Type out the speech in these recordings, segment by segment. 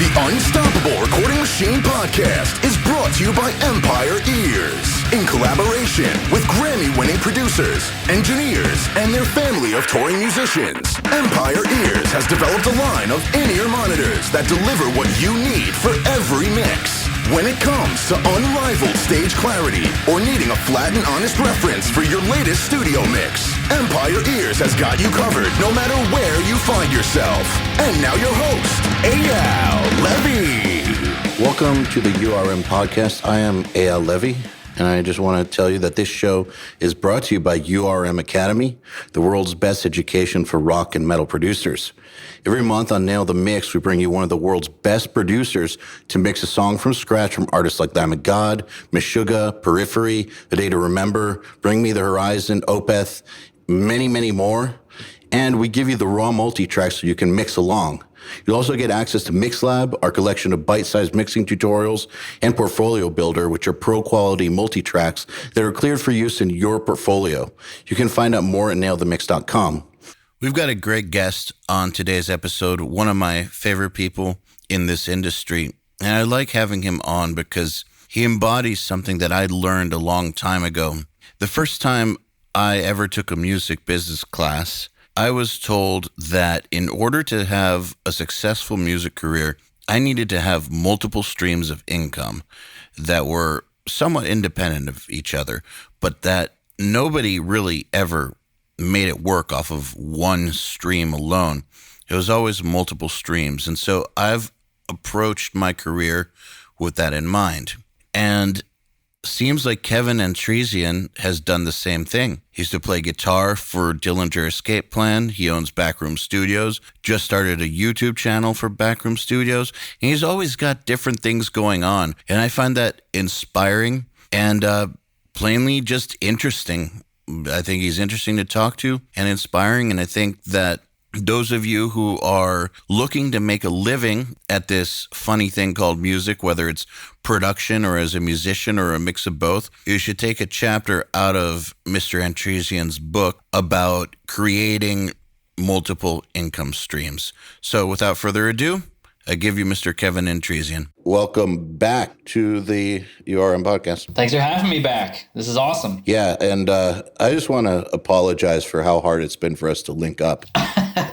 The Unstoppable Recording Machine podcast is brought to you by Empire Ears in collaboration with Grammy-winning producers, engineers, and their family of touring musicians. Empire Ears has developed a line of in-ear monitors that deliver what you need for every mix. When it comes to unrivaled stage clarity or needing a flat and honest reference for your latest studio mix, Empire Ears has got you covered no matter where you find yourself. And now your host, EYAL Levy. Welcome to the URM podcast. I am EYAL Levy, and I just want to tell you that this show is brought to you by URM Academy, the world's best education for rock and metal producers. Every month on Nail the Mix, we bring you one of the world's best producers to mix a song from scratch from artists like Lamb of God, Meshuggah, Periphery, A Day to Remember, Bring Me the Horizon, Opeth, many, many more. And we give you the raw multi-track so you can mix along. You'll also get access to MixLab, our collection of bite-sized mixing tutorials, and Portfolio Builder, which are pro-quality multi-tracks that are cleared for use in your portfolio. You can find out more at nailthemix.com. We've got a great guest on today's episode, one of my favorite people in this industry. And I like having him on because he embodies something that I learned a long time ago. The first time I ever took a music business class, I was told that in order to have a successful music career, I needed to have multiple streams of income that were somewhat independent of each other, but that nobody really ever made it work off of one stream alone. It was always multiple streams. And so I've approached my career with that in mind. And seems like Kevin Antreassian has done the same thing. He used to play guitar for Dillinger Escape Plan. He owns Backroom Studios, just started a YouTube channel for Backroom Studios. And he's always got different things going on. And I find that inspiring and plainly just interesting. I think he's interesting to talk to and inspiring. And I think that those of you who are looking to make a living at this funny thing called music, whether it's production or as a musician or a mix of both, you should take a chapter out of Mr. Antreassian's book about creating multiple income streams. So without further ado, I give you Mr. Kevin Antreassian. Welcome back to the URM podcast. Thanks for having me back. This is awesome. Yeah, and I just want to apologize for how hard it's been for us to link up.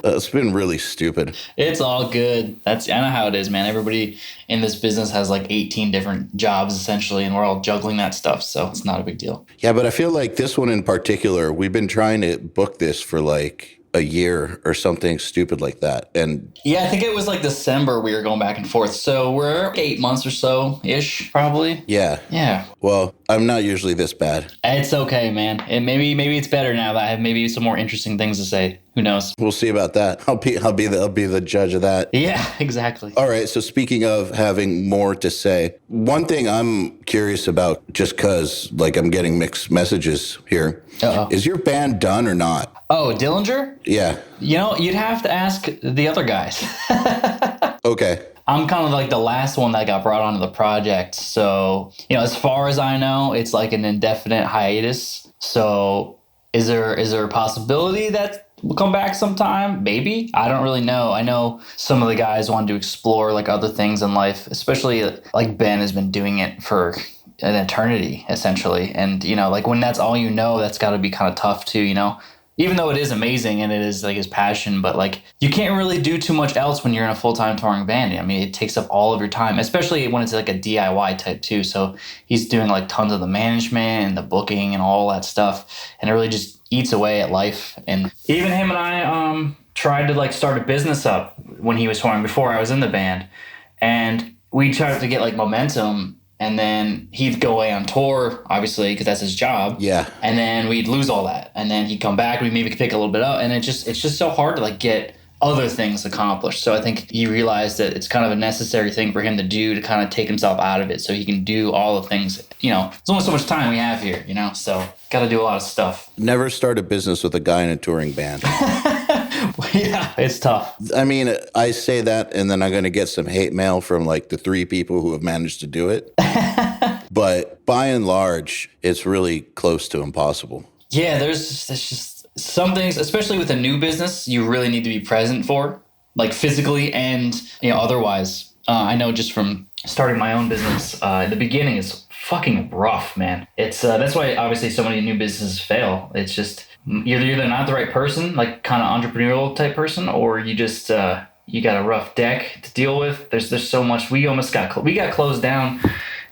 It's been really stupid. It's all good. I know how it is, man. Everybody in this business has like 18 different jobs essentially, and we're all juggling that stuff, so it's not a big deal. Yeah, but I feel like this one in particular, we've been trying to book this for like a year or something stupid like that. And yeah, I think it was like December we were going back and forth. So we're 8 months or so-ish, probably. Yeah. Well, I'm not usually this bad. It's okay, man. And maybe it's better now that I have maybe some more interesting things to say. Who knows? We'll see about that. I'll be the judge of that. Yeah, exactly. All right. So speaking of having more to say, one thing I'm curious about, just because like I'm getting mixed messages here, is your band done or not? Oh, Dillinger? Yeah. You know, you'd have to ask the other guys. Okay. I'm kind of like the last one that got brought onto the project. So, as far as I know, it's like an indefinite hiatus. So is there a possibility that we'll come back sometime? Maybe. I don't really know. I know some of the guys want to explore like other things in life, especially like Ben has been doing it for an eternity, essentially. And, like when that's all that's got to be kind of tough too, Even though it is amazing and it is like his passion, but like you can't really do too much else when you're in a full-time touring band. I mean, it takes up all of your time, especially when it's like a DIY type too. So he's doing like tons of the management and the booking and all that stuff. And it really just eats away at life. And even him and I tried to like start a business up when he was touring before I was in the band. And we tried to get like momentum. And then he'd go away on tour, obviously, because that's his job. Yeah. And then we'd lose all that. And then he'd come back, we maybe could pick a little bit up. And it's just so hard to like get other things accomplished. So I think he realized that it's kind of a necessary thing for him to do to kind of take himself out of it so he can do all the things, there's only so much time we have here, so got to do a lot of stuff. Never start a business with a guy in a touring band. Yeah, it's tough. I mean, I say that and then I'm going to get some hate mail from like the 3 people who have managed to do it. But by and large, it's really close to impossible. Yeah, there's just some things, especially with a new business, you really need to be present for, like physically and otherwise. I know just from starting my own business, the beginning is fucking rough, man. It's that's why obviously so many new businesses fail. It's just you're either not the right person, like kind of entrepreneurial type person, or you just you got a rough deck to deal with. There's so much. We got closed down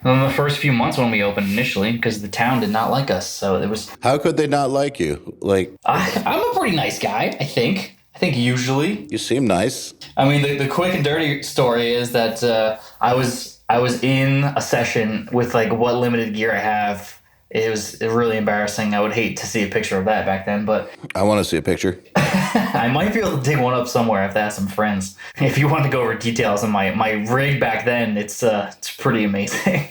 in the first few months when we opened initially because the town did not like us. So it was. How could they not like you? Like, I'm a pretty nice guy, I think. I think usually. you seem nice. I mean, the quick and dirty story is that I was in a session with like what limited gear I have. It was really embarrassing. I would hate to see a picture of that back then, but I want to see a picture. I might be able to dig one up somewhere if I have some friends. If you want to go over details on my rig back then, it's pretty amazing.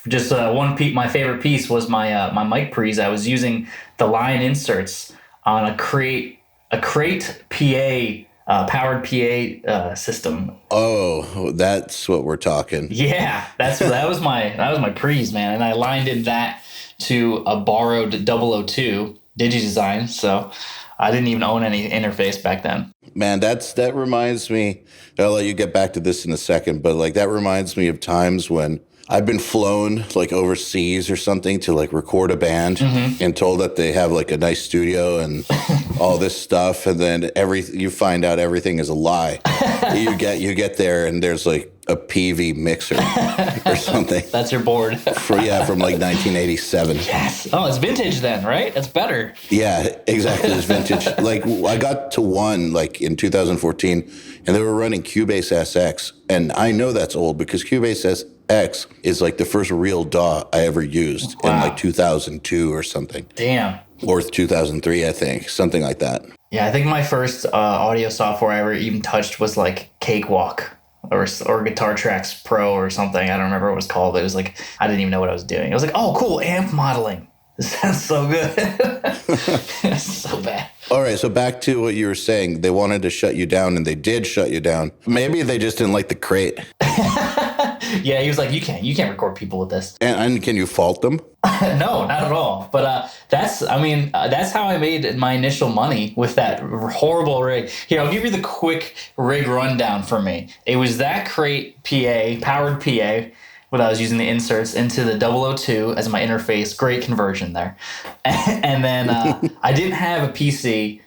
Just my favorite piece was my mic pre's. I was using the line inserts on a crate PA. Powered PA system. Oh, that's what we're talking. Yeah, that was my pre's, man, and I lined in that to a borrowed 002 DigiDesign, so I didn't even own any interface back then. Man, that reminds me. I'll let you get back to this in a second, but like that reminds me of times when I've been flown like overseas or something to like record a band and told that they have like a nice studio and all this stuff, and then you find out everything is a lie. you get there and there's like a PV mixer or something. That's your board. From like 1987. Yes. Oh, it's vintage then, right? It's better. Yeah, exactly. It's vintage. Like I got to one like in 2014 and they were running Cubase SX, and I know that's old because Cubase SX is like the first real DAW I ever used in like 2002 or something. Damn. Or 2003, I think. Something like that. Yeah, I think my first audio software I ever even touched was like Cakewalk or Guitar Tracks Pro or something. I don't remember what it was called. It was like, I didn't even know what I was doing. I was like, oh, cool, amp modeling. This sounds so good. It's so bad. All right, so back to what you were saying. They wanted to shut you down, and they did shut you down. Maybe they just didn't like the crate. Yeah, he was like, you can't record people with this. And can you fault them? No, not at all. But that's how I made my initial money with that horrible rig. Here, I'll give you the quick rig rundown for me. It was that crate PA, powered PA, when I was using the inserts into the 002 as my interface. Great conversion there. And then I didn't have a PC,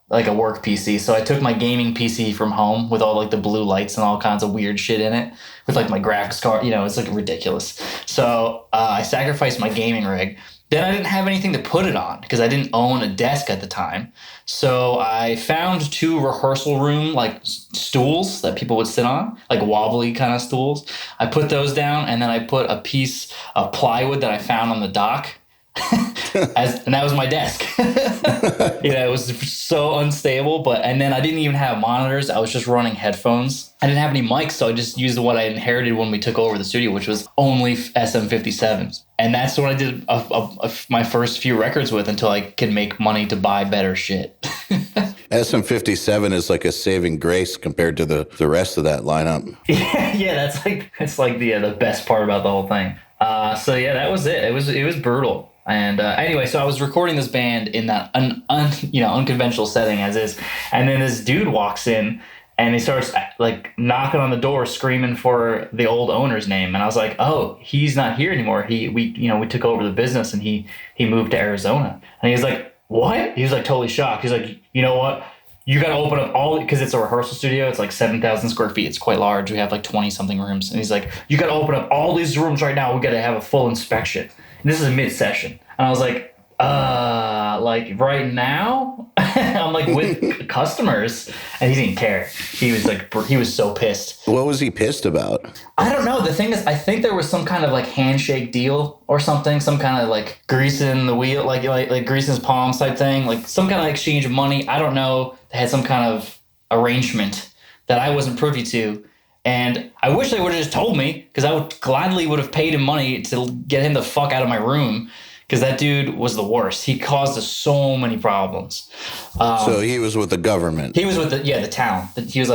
like a work PC, so I took my gaming PC from home with all like the blue lights and all kinds of weird shit in it with like my graphics card. It's like ridiculous. So I sacrificed my gaming rig. Then I didn't have anything to put it on because I didn't own a desk at the time. So I found 2 rehearsal room like stools that people would sit on, like wobbly kind of stools. I put those down, and then I put a piece of plywood that I found on the dock. And that was my desk. It was so unstable, and then I didn't even have monitors. I was just running headphones. I didn't have any mics, so I just used what I inherited when we took over the studio, which was only SM57s. And that's what I did my first few records with until I could make money to buy better shit. SM57 is like a saving grace compared to the rest of that lineup. Yeah, it's like the best part about the whole thing. So yeah, that was it. It was brutal. And anyway, so I was recording this band in that unconventional setting as is, and then this dude walks in and he starts like knocking on the door, screaming for the old owner's name, and I was like, oh, he's not here anymore. We took over the business, and he moved to Arizona. And he's like, what? He was like totally shocked. He's like, you know what? You got to open up because it's a rehearsal studio. It's like 7,000 square feet. It's quite large. We have like 20 something rooms. And he's like, you got to open up all these rooms right now. We got to have a full inspection. And this is a mid-session. And I was like, like right now? I'm like with customers. And he didn't care. He was so pissed. What was he pissed about? I don't know. The thing is, I think there was some kind of like handshake deal or something, some kind of like greasing the wheel, like greasing his palms type thing, like some kind of exchange of money. I don't know. They had some kind of arrangement that I wasn't privy to. And I wish they would have just told me, because I would gladly would have paid him money to get him the fuck out of my room, because that dude was the worst. He caused us so many problems. So he was with the government. He was with the town. He was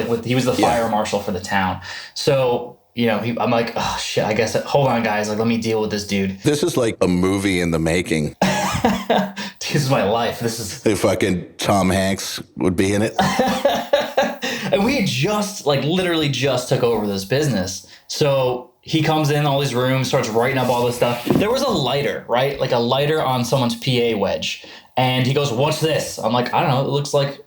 the fire marshal for the town. So I'm like, oh shit. I guess hold on, guys. Like, let me deal with this dude. This is like a movie in the making. This is my life. This is if fucking Tom Hanks would be in it. And we had just, like, literally just took over this business. So he comes in all these rooms, starts writing up all this stuff. There was a lighter, right? Like a lighter on someone's PA wedge. And he goes, "What's this?" I'm like, "I don't know. It looks like,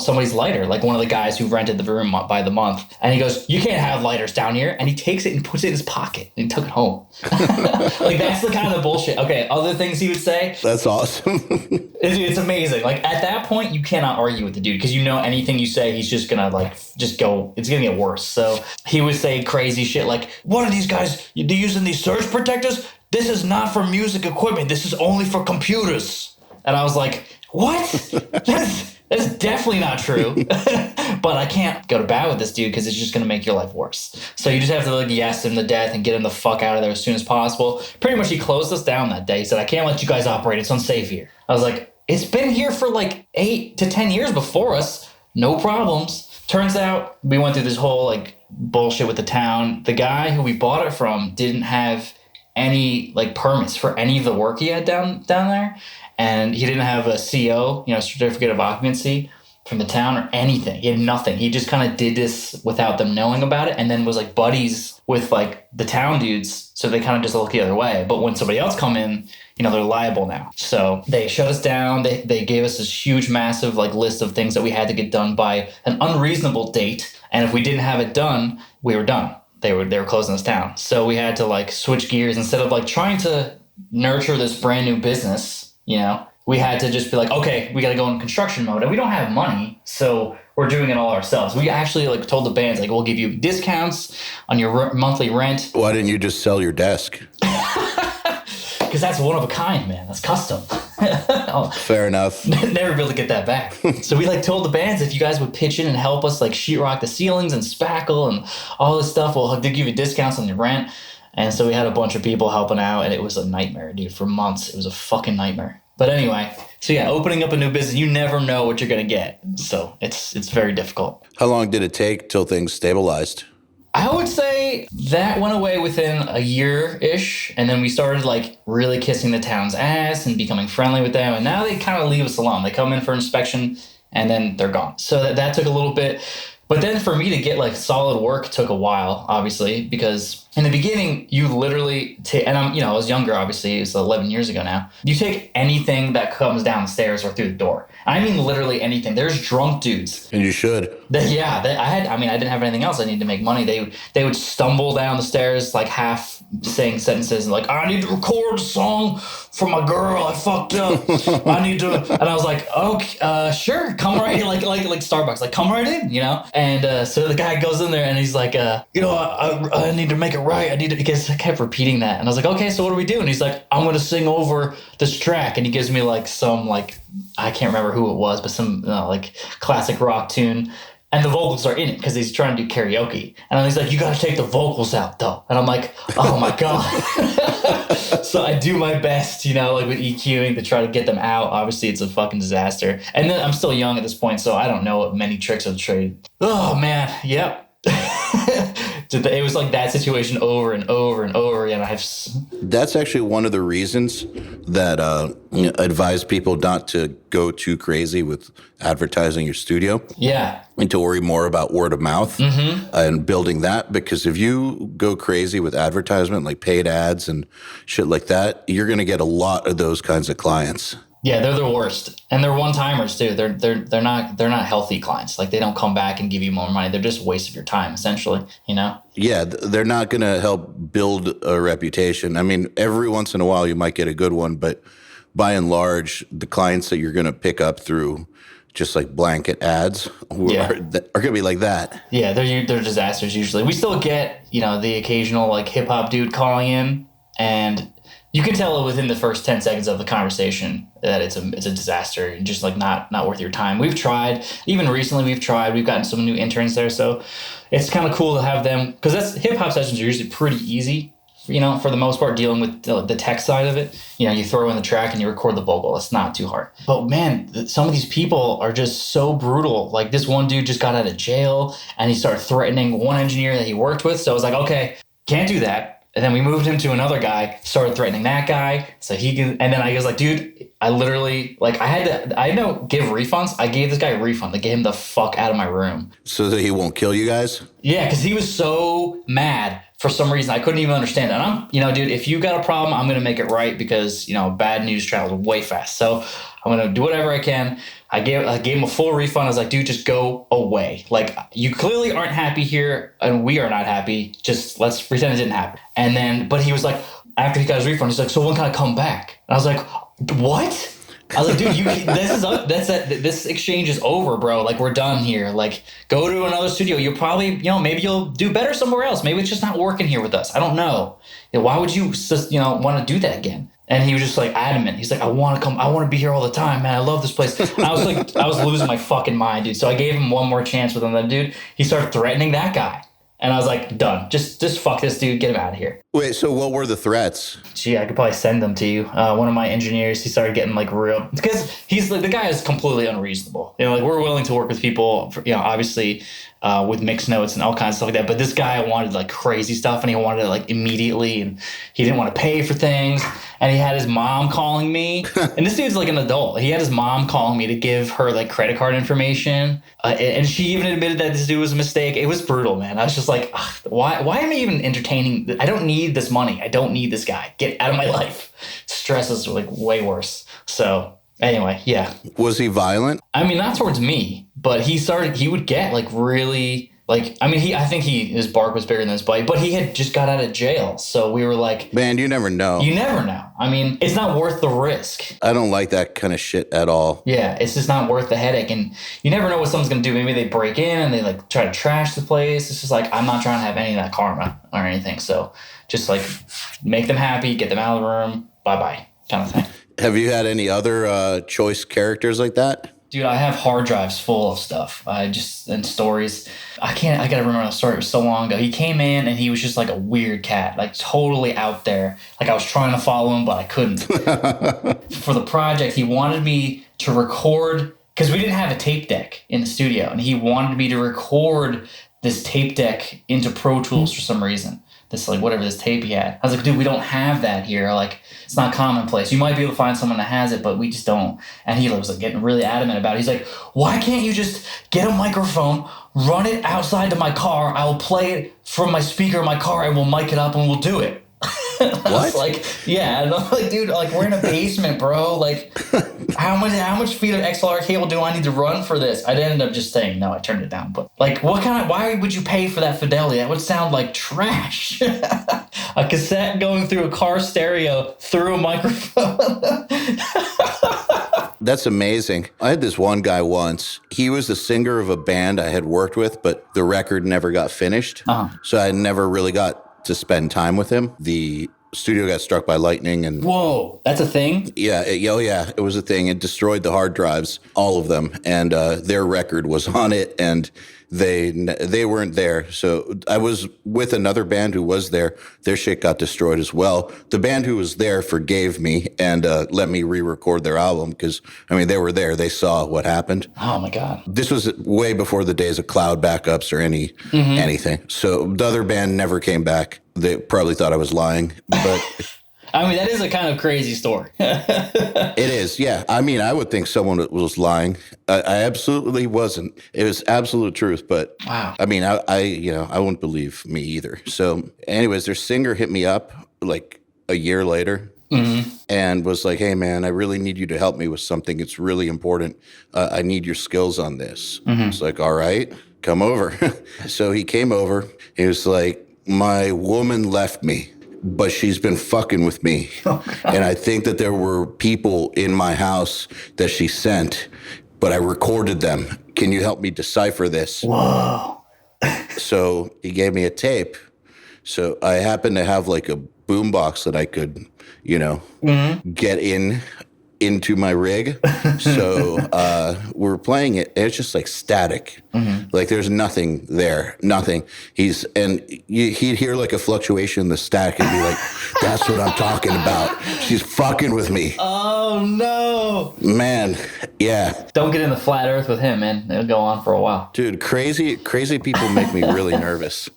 somebody's lighter," like one of the guys who rented the room by the month. And he goes, "You can't have lighters down here." And he takes it and puts it in his pocket and took it home. Like, that's the kind of bullshit. Okay, other things he would say. That's awesome. It's amazing. Like, at that point, you cannot argue with the dude because anything you say, he's just gonna go. It's gonna get worse. So he would say crazy shit like, "What are these guys? They're using these surge protectors? This is not for music equipment. This is only for computers." And I was like, "What? That's definitely not true." But I can't go to bat with this dude because it's just going to make your life worse. So you just have to yes him to death and get him the fuck out of there as soon as possible. Pretty much he closed us down that day. He said, "I can't let you guys operate. It's unsafe here." I was like, "It's been here for like 8 to 10 years before us. No problems." Turns out we went through this whole bullshit with the town. The guy who we bought it from didn't have any permits for any of the work he had down there. And he didn't have a CO, certificate of occupancy from the town or anything. He had nothing. He just kind of did this without them knowing about it, and then was buddies with the town dudes. So they kind of just look the other way. But when somebody else come in, they're liable now. So they shut us down. They gave us this huge, massive list of things that we had to get done by an unreasonable date. And if we didn't have it done, we were done. They were closing us down. So we had to switch gears instead of trying to nurture this brand new business. We had to just be okay, we got to go in construction mode. And we don't have money, so we're doing it all ourselves. We actually told the bands, we'll give you discounts on your monthly rent. Why didn't you just sell your desk? Because that's one of a kind, man. That's custom. Fair enough. Never be able to get that back. So we told the bands, if you guys would pitch in and help us sheetrock the ceilings and spackle and all this stuff, we'll give you discounts on your rent. And so we had a bunch of people helping out, and it was a nightmare, dude. For months, it was a fucking nightmare. But anyway, so yeah, opening up a new business, you never know what you're going to get. So it's very difficult. How long did it take till things stabilized? I would say that went away within a year-ish, and then we started really kissing the town's ass and becoming friendly with them, and now they kind of leave us alone. They come in for inspection, and then they're gone. So that took a little bit. But then for me to get solid work took a while, obviously, because in the beginning, you literally take, and I was younger, obviously, it was 11 years ago now. You take anything that comes down the stairs or through the door. I mean, literally anything. There's drunk dudes. And you should. I didn't have anything else. I needed to make money. They would stumble down the stairs, half saying sentences and "I need to record a song for my girl. I fucked up. I need to," and I was like, "Okay, sure, come right in," like Starbucks, come right in, And so the guy goes in there and he's like, I need to make it right. Because I kept repeating that, and I was like, "Okay, so what are we doing?" He's like, "I'm gonna sing over this track," and he gives me some I can't remember who it was, but some classic rock tune. And the vocals are in it because he's trying to do karaoke. And he's like, "You got to take the vocals out, though." And I'm like, "Oh, my God." So I do my best, with EQing to try to get them out. Obviously, it's a fucking disaster. And then I'm still young at this point, so I don't know many tricks of the trade. Oh, man. Yep. It was that situation over and over and over again. That's actually one of the reasons that advise people not to go too crazy with advertising your studio. Yeah. And to worry more about word of mouth and building that. Because if you go crazy with advertisement, paid ads and shit like that, you're going to get a lot of those kinds of clients. Yeah, they're the worst, and they're one-timers too. They're not healthy clients. They don't come back and give you more money. They're just a waste of your time, essentially. Yeah, they're not going to help build a reputation. I mean, every once in a while you might get a good one, but by and large, the clients that you're going to pick up through just blanket ads are going to be like that. Yeah, they're disasters usually. We still get the occasional hip hop dude calling in, and you can tell within the first 10 seconds of the conversation that it's a disaster and just not worth your time. We've tried, even recently we've gotten some new interns there. So it's kind of cool to have them, because hip hop sessions are usually pretty easy, for the most part, dealing with the tech side of it. You throw in the track and you record the vocal. It's not too hard. But man, some of these people are just so brutal. This one dude just got out of jail and he started threatening one engineer that he worked with. So I was like, okay, can't do that. And then we moved him to another guy, started threatening that guy. So he can, and then I was like, dude, I literally, like, I don't give refunds. I gave this guy a refund. Like, get him the fuck out of my room. So that he won't kill you guys? Yeah, because he was so mad for some reason. I couldn't even understand it. And I'm, dude, if you got a problem, I'm going to make it right because, bad news travels way fast. So I'm going to do whatever I can. I gave him a full refund. I was like, dude, just go away. Like, you clearly aren't happy here and we are not happy. Just let's pretend it didn't happen. And then, but he was like, after he got his refund, he's like, so when can I come back? And I was like, what? I was like, dude, this exchange is over, bro. Like, we're done here. Like, go to another studio. You'll probably, maybe you'll do better somewhere else. Maybe it's just not working here with us. I don't know. Why would you, want to do that again? And he was just like adamant. He's like, I want to come. I want to be here all the time, man. I love this place. I was like, I was losing my fucking mind, dude. So I gave him one more chance with him. Then, dude, he started threatening that guy. And I was like, done. Just fuck this dude. Get him out of here. Wait, so what were the threats? Gee, I could probably send them to you. One of my engineers, he started getting like real, because he's like, the guy is completely unreasonable. Like, we're willing to work with people, for, obviously with mixed notes and all kinds of stuff like that. But this guy wanted like crazy stuff, and he wanted it like immediately, and he didn't want to pay for things. And he had his mom calling me, and this dude's like an adult. He had his mom calling me to give her like credit card information, and she even admitted that this dude was a mistake. It was brutal, man. I was just like, why am I even entertaining? I don't need this money. I don't need this guy. Get out of my life. Stress is like way worse. So anyway, yeah. Was he violent? I mean, not towards me, but he would get like really. Like, I mean, I think his bark was bigger than his bite, but he had just got out of jail. So we were like, man, you never know. You never know. I mean, it's not worth the risk. I don't like that kind of shit at all. Yeah, it's just not worth the headache. And you never know what someone's going to do. Maybe they break in and they like try to trash the place. It's just like, I'm not trying to have any of that karma or anything. So just like make them happy, get them out of the room, bye-bye kind of thing. Have you had any other choice characters like that? Dude, I have hard drives full of stuff. And stories. I gotta remember the story. It was so long ago. He came in and he was just like a weird cat, like totally out there. Like, I was trying to follow him, but I couldn't. For the project, he wanted me to record, because we didn't have a tape deck in the studio, and he wanted me to record this tape deck into Pro Tools for some reason. This, like, whatever this tape he had. I was like, dude, we don't have that here. Like, it's not commonplace. You might be able to find someone that has it, but we just don't. And he was like getting really adamant about it. He's like, why can't you just get a microphone, run it outside to my car, I will play it from my speaker in my car, and we'll mic it up and we'll do it. What? I was like, yeah. And I'm like, dude, like, we're in a basement, bro. Like, how much feet of XLR cable do I need to run for this? I ended up just saying no. I turned it down. But like, why would you pay for that fidelity? That would sound like trash. A cassette going through a car stereo through a microphone. That's amazing. I had this one guy once. He was the singer of a band I had worked with, but the record never got finished. Uh-huh. So I never really got to spend time with him. The studio got struck by lightning, and whoa, that's a thing? Yeah, it was a thing. It destroyed the hard drives, all of them, and their record was on it, and they weren't there. So I was with another band who was there. Their shit got destroyed as well. The band who was there forgave me and let me re-record their album because, I mean, they were there. They saw what happened. Oh, my God. This was way before the days of cloud backups or anything. So the other band never came back. They probably thought I was lying, but... I mean, that is a kind of crazy story. It is, yeah. I mean, I would think someone was lying. I absolutely wasn't. It was absolute truth, but wow. I mean, I wouldn't believe me either. So anyways, their singer hit me up like a year later and was like, hey, man, I really need you to help me with something. It's really important. I need your skills on this. It's like, all right, come over. So he came over. He was like, my woman left me, but she's been fucking with me. And I think that there were people in my house that she sent, but I recorded them. Can you help me decipher this? Whoa. So he gave me a tape. So I happened to have like a boombox that I could, get into my rig. So we're playing it, and it's just like static. Like there's nothing there, nothing. He'd hear like a fluctuation in the static and be like, that's what I'm talking about. She's fucking with me. Oh, no. Man, yeah. Don't get in the flat earth with him, man. It'll go on for a while. Dude, crazy people make me really nervous.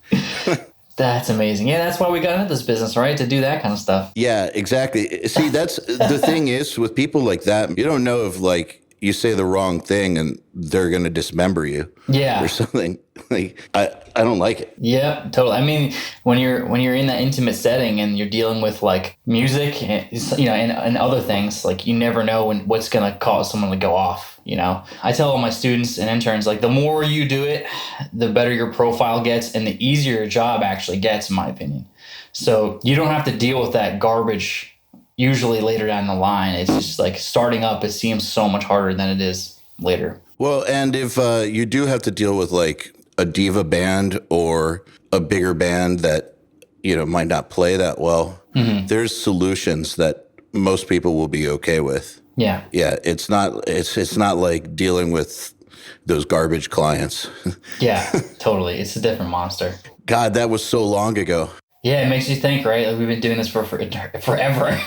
That's amazing. Yeah, that's why we got into this business, right? To do that kind of stuff. Yeah, exactly. See, that's the thing is with people like that, you don't know if like you say the wrong thing and they're going to dismember you. Yeah. Or something. Like I don't like it. Yeah, totally. I mean, when you're in that intimate setting and you're dealing with like music, and, and other things, like you never know what's going to cause someone to go off. I tell all my students and interns, like the more you do it, the better your profile gets and the easier your job actually gets, in my opinion. So you don't have to deal with that garbage usually later down the line. It's just like starting up, it seems so much harder than it is later. Well, and if you do have to deal with like a diva band or a bigger band that, might not play that well, there's solutions that most people will be okay with. Yeah. Yeah. It's not like dealing with those garbage clients. Yeah, totally. It's a different monster. God, that was so long ago. Yeah, it makes you think, right? Like we've been doing this for forever.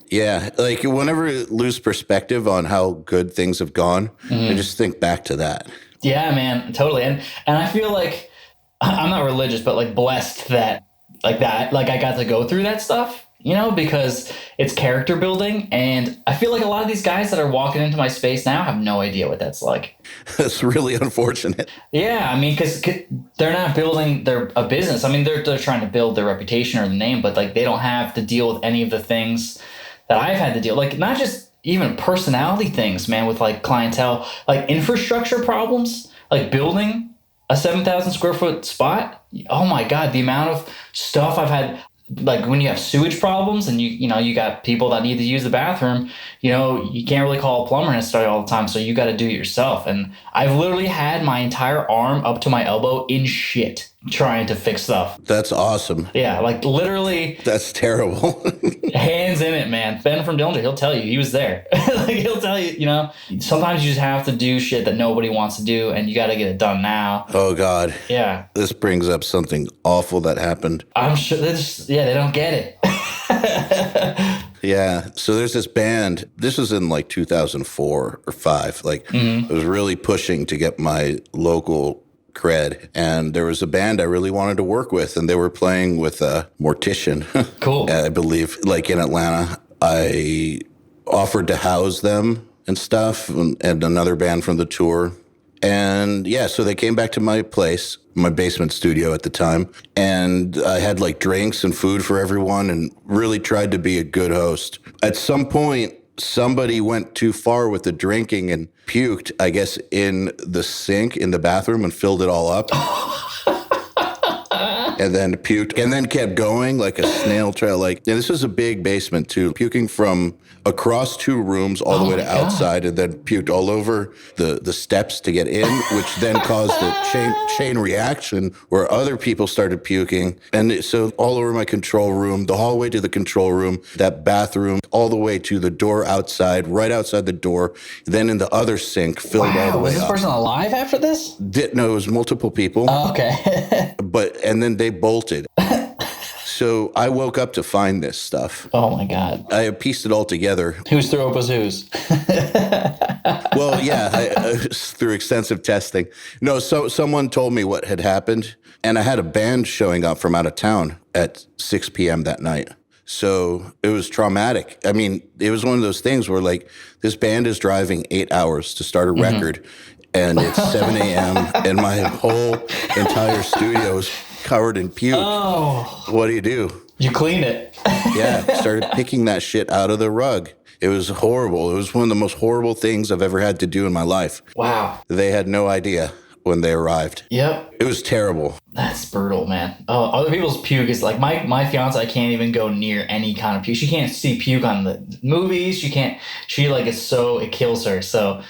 Yeah, like whenever I lose perspective on how good things have gone, I just think back to that. Yeah, man, totally. And I feel like I'm not religious, but like blessed that I got to go through that stuff, because it's character building. And I feel like a lot of these guys that are walking into my space now have no idea what that's like. That's really unfortunate. Yeah, I mean, because they're not building a business. I mean, they're trying to build their reputation or the name, but like they don't have to deal with any of the things that I've had to deal, like not just even personality things, man, with like clientele, like infrastructure problems, like building a 7,000 square foot spot. Oh my God, the amount of stuff I've had, like when you have sewage problems and you got people that need to use the bathroom, you can't really call a plumber necessarily all the time. So you got to do it yourself. And I've literally had my entire arm up to my elbow in shit trying to fix stuff. That's awesome. Yeah, like literally. That's terrible. Hands in it, man. Ben from Dillinger, he'll tell you. He was there. Like he'll tell you, sometimes you just have to do shit that nobody wants to do and you got to get it done now. Oh, God. Yeah. This brings up something awful that happened. I'm sure they don't get it. Yeah. So there's this band. This was in like 2004 or 5. Like I was really pushing to get my local cred. And there was a band I really wanted to work with, and they were playing with Mortician. Cool. I believe, like in Atlanta. I offered to house them and stuff, and another band from the tour. And yeah, so they came back to my place, my basement studio at the time, and I had like drinks and food for everyone and really tried to be a good host. At some point, somebody went too far with the drinking and puked, I guess, in the sink in the bathroom and filled it all up. And then puked and then kept going like a snail trail. Like, yeah, this was a big basement too, puking from across 2 rooms all the way to outside, and then puked all over the steps to get in, which then caused a chain reaction where other people started puking. And so all over my control room, the hallway to the control room, that bathroom, all the way to the door outside, right outside the door, then in the other sink, filled all the way was this up. person alive after this? No, it was multiple people. Oh, okay. And then they bolted. So I woke up to find this stuff. Oh my God. I pieced it all together. Whose throw up was whose? Well, yeah, through extensive testing. No, so someone told me what had happened, and I had a band showing up from out of town at 6 p.m. that night. So it was traumatic. I mean, it was one of those things where like this band is driving 8 hours to start a record, and it's 7 a.m. and my whole entire studio is covered in puke. Oh. What do? You cleaned it. Yeah, started picking that shit out of the rug. It was horrible. It was one of the most horrible things I've ever had to do in my life. Wow. They had no idea when they arrived. Yep. It was terrible. That's brutal, man. Oh, other people's puke is like my fiance can't even go near any kind of puke. She can't see puke on the movies. She like it's so, it kills her. So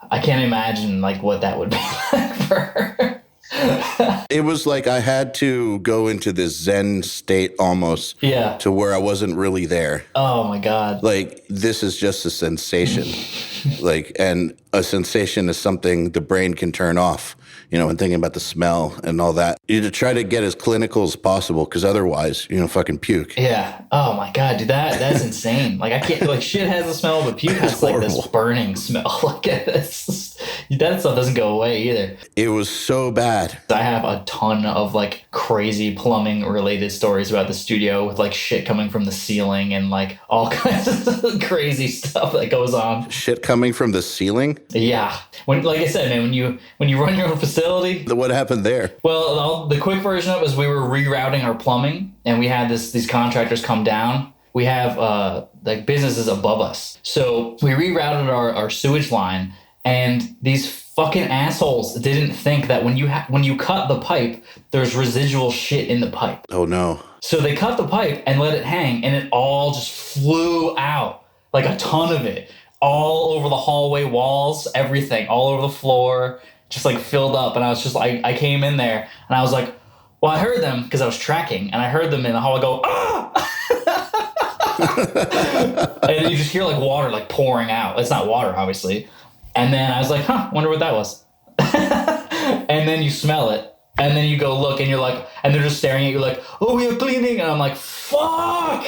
I can't imagine like what that would be like for her. It was like I had to go into this Zen state almost to where I wasn't really there. Oh my God. Like, this is just a sensation. And a sensation is something the brain can turn off, and thinking about the smell and all that. You try to get as clinical as possible, because otherwise, fucking puke. Yeah. Oh my God, dude, that's insane. Like I can't, like shit has a smell, but puke has like this burning smell. Like That stuff doesn't go away either. It was so bad. I have a ton of like crazy plumbing related stories about the studio with like shit coming from the ceiling and like all kinds of crazy stuff that goes on. Shit coming from the ceiling? Yeah. Like I said, man, when you run your own facility. What happened there? Well, the quick version of it was we were rerouting our plumbing and we had these contractors come down. We have like businesses above us. So we rerouted our sewage line, and these fucking assholes didn't think that when you cut the pipe, there's residual shit in the pipe. Oh no. So they cut the pipe and let it hang, and it all just flew out, like a ton of it, all over the hallway walls, everything, all over the floor, just like filled up. And I was just like, I came in there and I was like, well, I heard them because I was tracking, and I heard them in the hallway go, ah! And you just hear like water like pouring out. It's not water, obviously. And then I was like, wonder what that was. And then you smell it. And then you go look and you're like, and they're just staring at you like, oh, we are cleaning. And I'm like, fuck.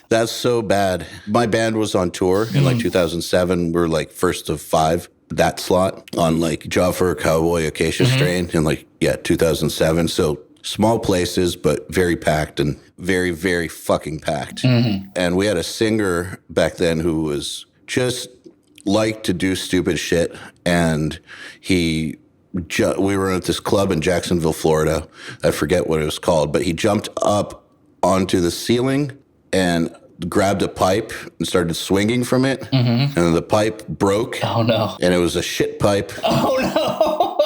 That's so bad. My band was on tour in like 2007. We're like first of 5, that slot on like Job for a Cowboy Acacia Strain in like, 2007. So small places, but very packed and very, very fucking packed. And we had a singer back then who was just liked to do stupid shit. And we were at this club in Jacksonville, Florida. I forget what it was called, but he jumped up onto the ceiling and grabbed a pipe and started swinging from it. And then the pipe broke. Oh, no. And it was a shit pipe. Oh, no.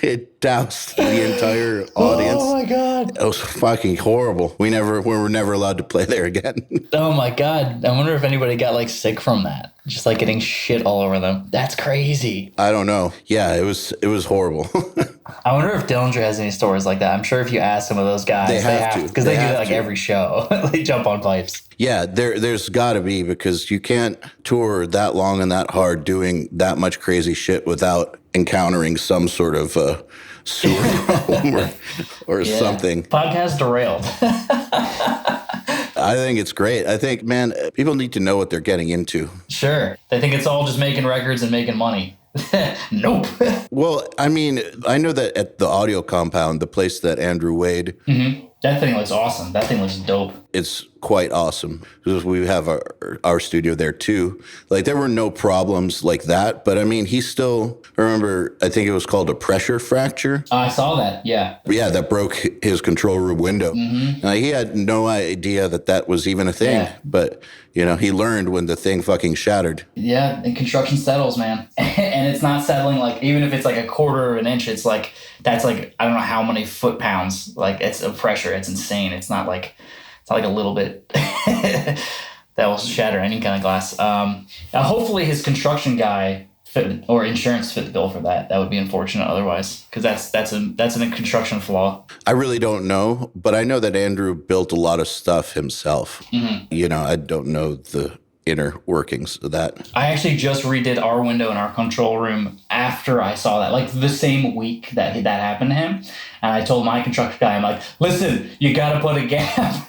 It doused the entire audience. Oh, my God. It was fucking horrible. We were never allowed to play there again. Oh, my God. I wonder if anybody got like sick from that. Just like getting shit all over them. That's crazy. I don't know. Yeah, it was horrible. I wonder if Dillinger has any stories like that. I'm sure if you ask some of those guys, They have to. Because they do that like every show. They jump on pipes. Yeah, there's got to be, because you can't tour that long and that hard doing that much crazy shit without encountering some sort of sewer problem or something. Podcast derailed. I think it's great. I think, man, people need to know what they're getting into. Sure. They think it's all just making records and making money. Nope. Well, I mean, I know that at the Audio Compound, the place that Andrew Wade... That thing looks awesome. That thing looks dope. It's quite awesome. We have our studio there too. Like, there were no problems like that, but I mean, he still, remember, I think it was called a pressure fracture. I saw that. Yeah. Yeah, that broke his control room window. He had no idea that was even a thing, but he learned when the thing fucking shattered. Yeah, and construction settles, man. And it's not settling like, even if it's like a quarter of an inch, it's like, that's like, I don't know how many foot-pounds. Like, it's a pressure. It's insane. It's not like a little bit that will shatter any kind of glass. Hopefully his construction guy or insurance fit the bill for that. That would be unfortunate otherwise, because that's a construction flaw. I really don't know, but I know that Andrew built a lot of stuff himself. I don't know the inner workings of that. I actually just redid our window in our control room after I saw that, like the same week that happened to him. And I told my construction guy, I'm like, listen, you got to put a gap.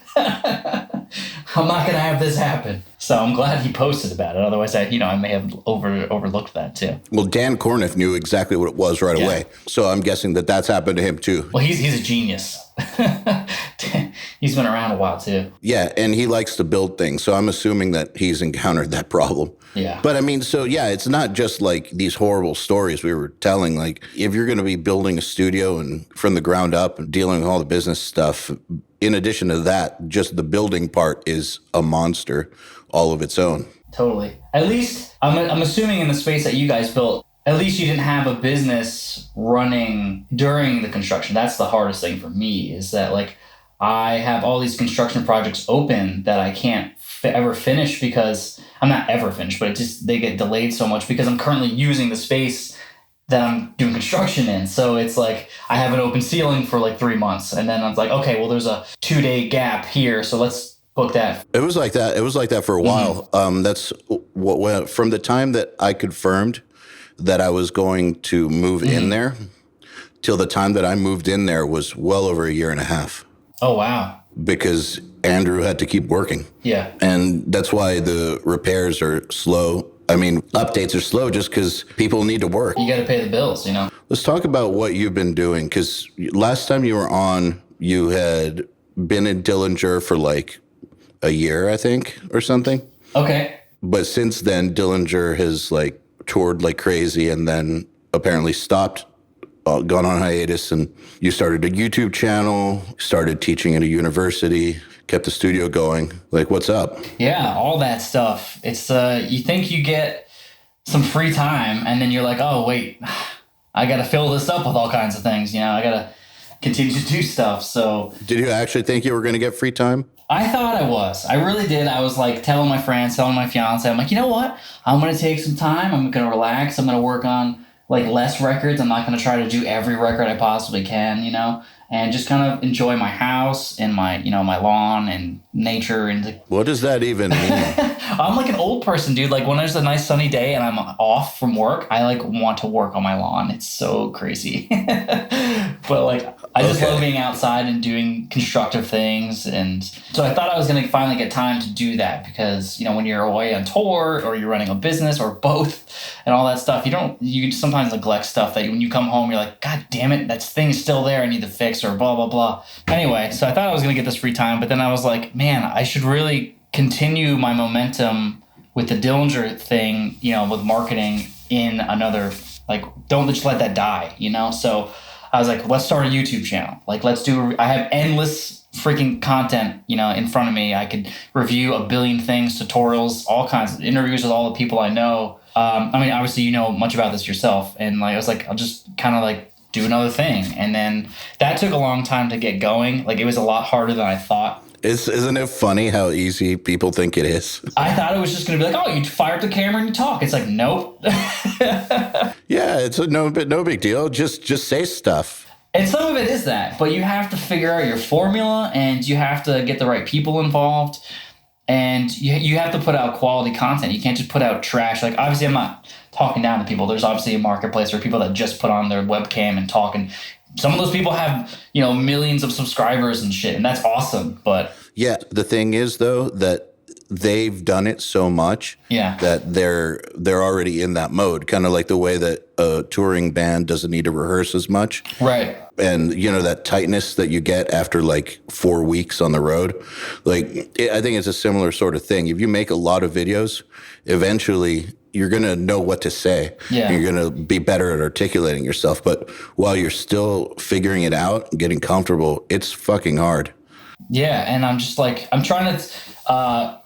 I'm not going to have this happen. So I'm glad he posted about it. Otherwise, I may have overlooked that too. Well, Dan Corniff knew exactly what it was right away. So I'm guessing that's happened to him too. Well, he's a genius. He's been around a while too. Yeah, and he likes to build things. So I'm assuming that he's encountered that problem. Yeah. But I mean, so yeah, it's not just like these horrible stories we were telling. Like, if you're going to be building a studio and from the ground up and dealing with all the business stuff, in addition to that, just the building part is a monster all of its own. Totally. At least I'm assuming in the space that you guys built, at least you didn't have a business running during the construction. That's the hardest thing for me, is that like I have all these construction projects open that I can't ever finish, because I'm not ever finished, but they get delayed so much because I'm currently using the space that I'm doing construction in. So it's like I have an open ceiling for like 3 months, and then I'm like, okay, well, there's a 2-day gap here, so let's book that. It was like that. It was like that for a while. That's what from the time that I confirmed that I was going to move in there till the time that I moved in there was well over a year and a half. Oh, wow. Because Andrew had to keep working. Yeah. And that's why the repairs are slow I mean, updates are slow just because people need to work. You got to pay the bills, you know? Let's talk about what you've been doing, because last time you were on, you had been in Dillinger for like a year, I think, or something. Okay. But since then, Dillinger has like toured like crazy and then apparently stopped, gone on hiatus, and you started a YouTube channel, started teaching at a university, kept the studio going. Like, what's up? Yeah, all that stuff. It's you think you get some free time, and then you're like, oh wait, I got to fill this up with all kinds of things. You know, I got to continue to do stuff. So, did you actually think you were going to get free time? I thought I was. I really did. I was like telling my friends, telling my fiance, I'm like, you know what? I'm going to take some time. I'm going to relax. I'm going to work on like less records. I'm not going to try to do every record I possibly can, you know, and just kind of enjoy my house and my, you know, my lawn and nature. And what does that even mean? I'm like an old person, dude. Like when there's a nice sunny day and I'm off from work, I like want to work on my lawn. It's so crazy. But like, I just love being outside and doing constructive things. And so I thought I was going to finally get time to do that because, you know, when you're away on tour or you're running a business or both and all that stuff, you sometimes neglect stuff that when you come home, you're like, God damn it, that thing's still there. I need to fix or blah, blah, blah. Anyway, so I thought I was going to get this free time, but then I was like, man, I should really continue my momentum with the Dillinger thing, you know, with marketing in another, like, don't just let that die, you know? So I was like, let's start a YouTube channel. Like, I have endless freaking content, you know, in front of me. I could review a billion things, tutorials, all kinds of interviews with all the people I know. I mean, obviously, you know much about this yourself. And like, I was like, I'll just kind of like do another thing. And then that took a long time to get going. Like, it was a lot harder than I thought. Isn't it funny how easy people think it is? I thought it was just going to be like, oh, you fire up the camera and you talk. It's like, nope. Yeah, it's no big deal. Just say stuff. And some of it is that, but you have to figure out your formula and you have to get the right people involved and you have to put out quality content. You can't just put out trash. Like, obviously, I'm not talking down to people. There's obviously a marketplace for people that just put on their webcam and talk, and some of those people have, you know, millions of subscribers and shit, and that's awesome. But yeah, the thing is though that they've done it so much that they're already in that mode, kind of like the way that a touring band doesn't need to rehearse as much. Right. And you know, that tightness that you get after like 4 weeks on the road, like I think it's a similar sort of thing. If you make a lot of videos, eventually you're going to know what to say. Yeah. You're going to be better at articulating yourself. But while you're still figuring it out, getting comfortable, it's fucking hard. Yeah. And I'm just like, I'm trying to,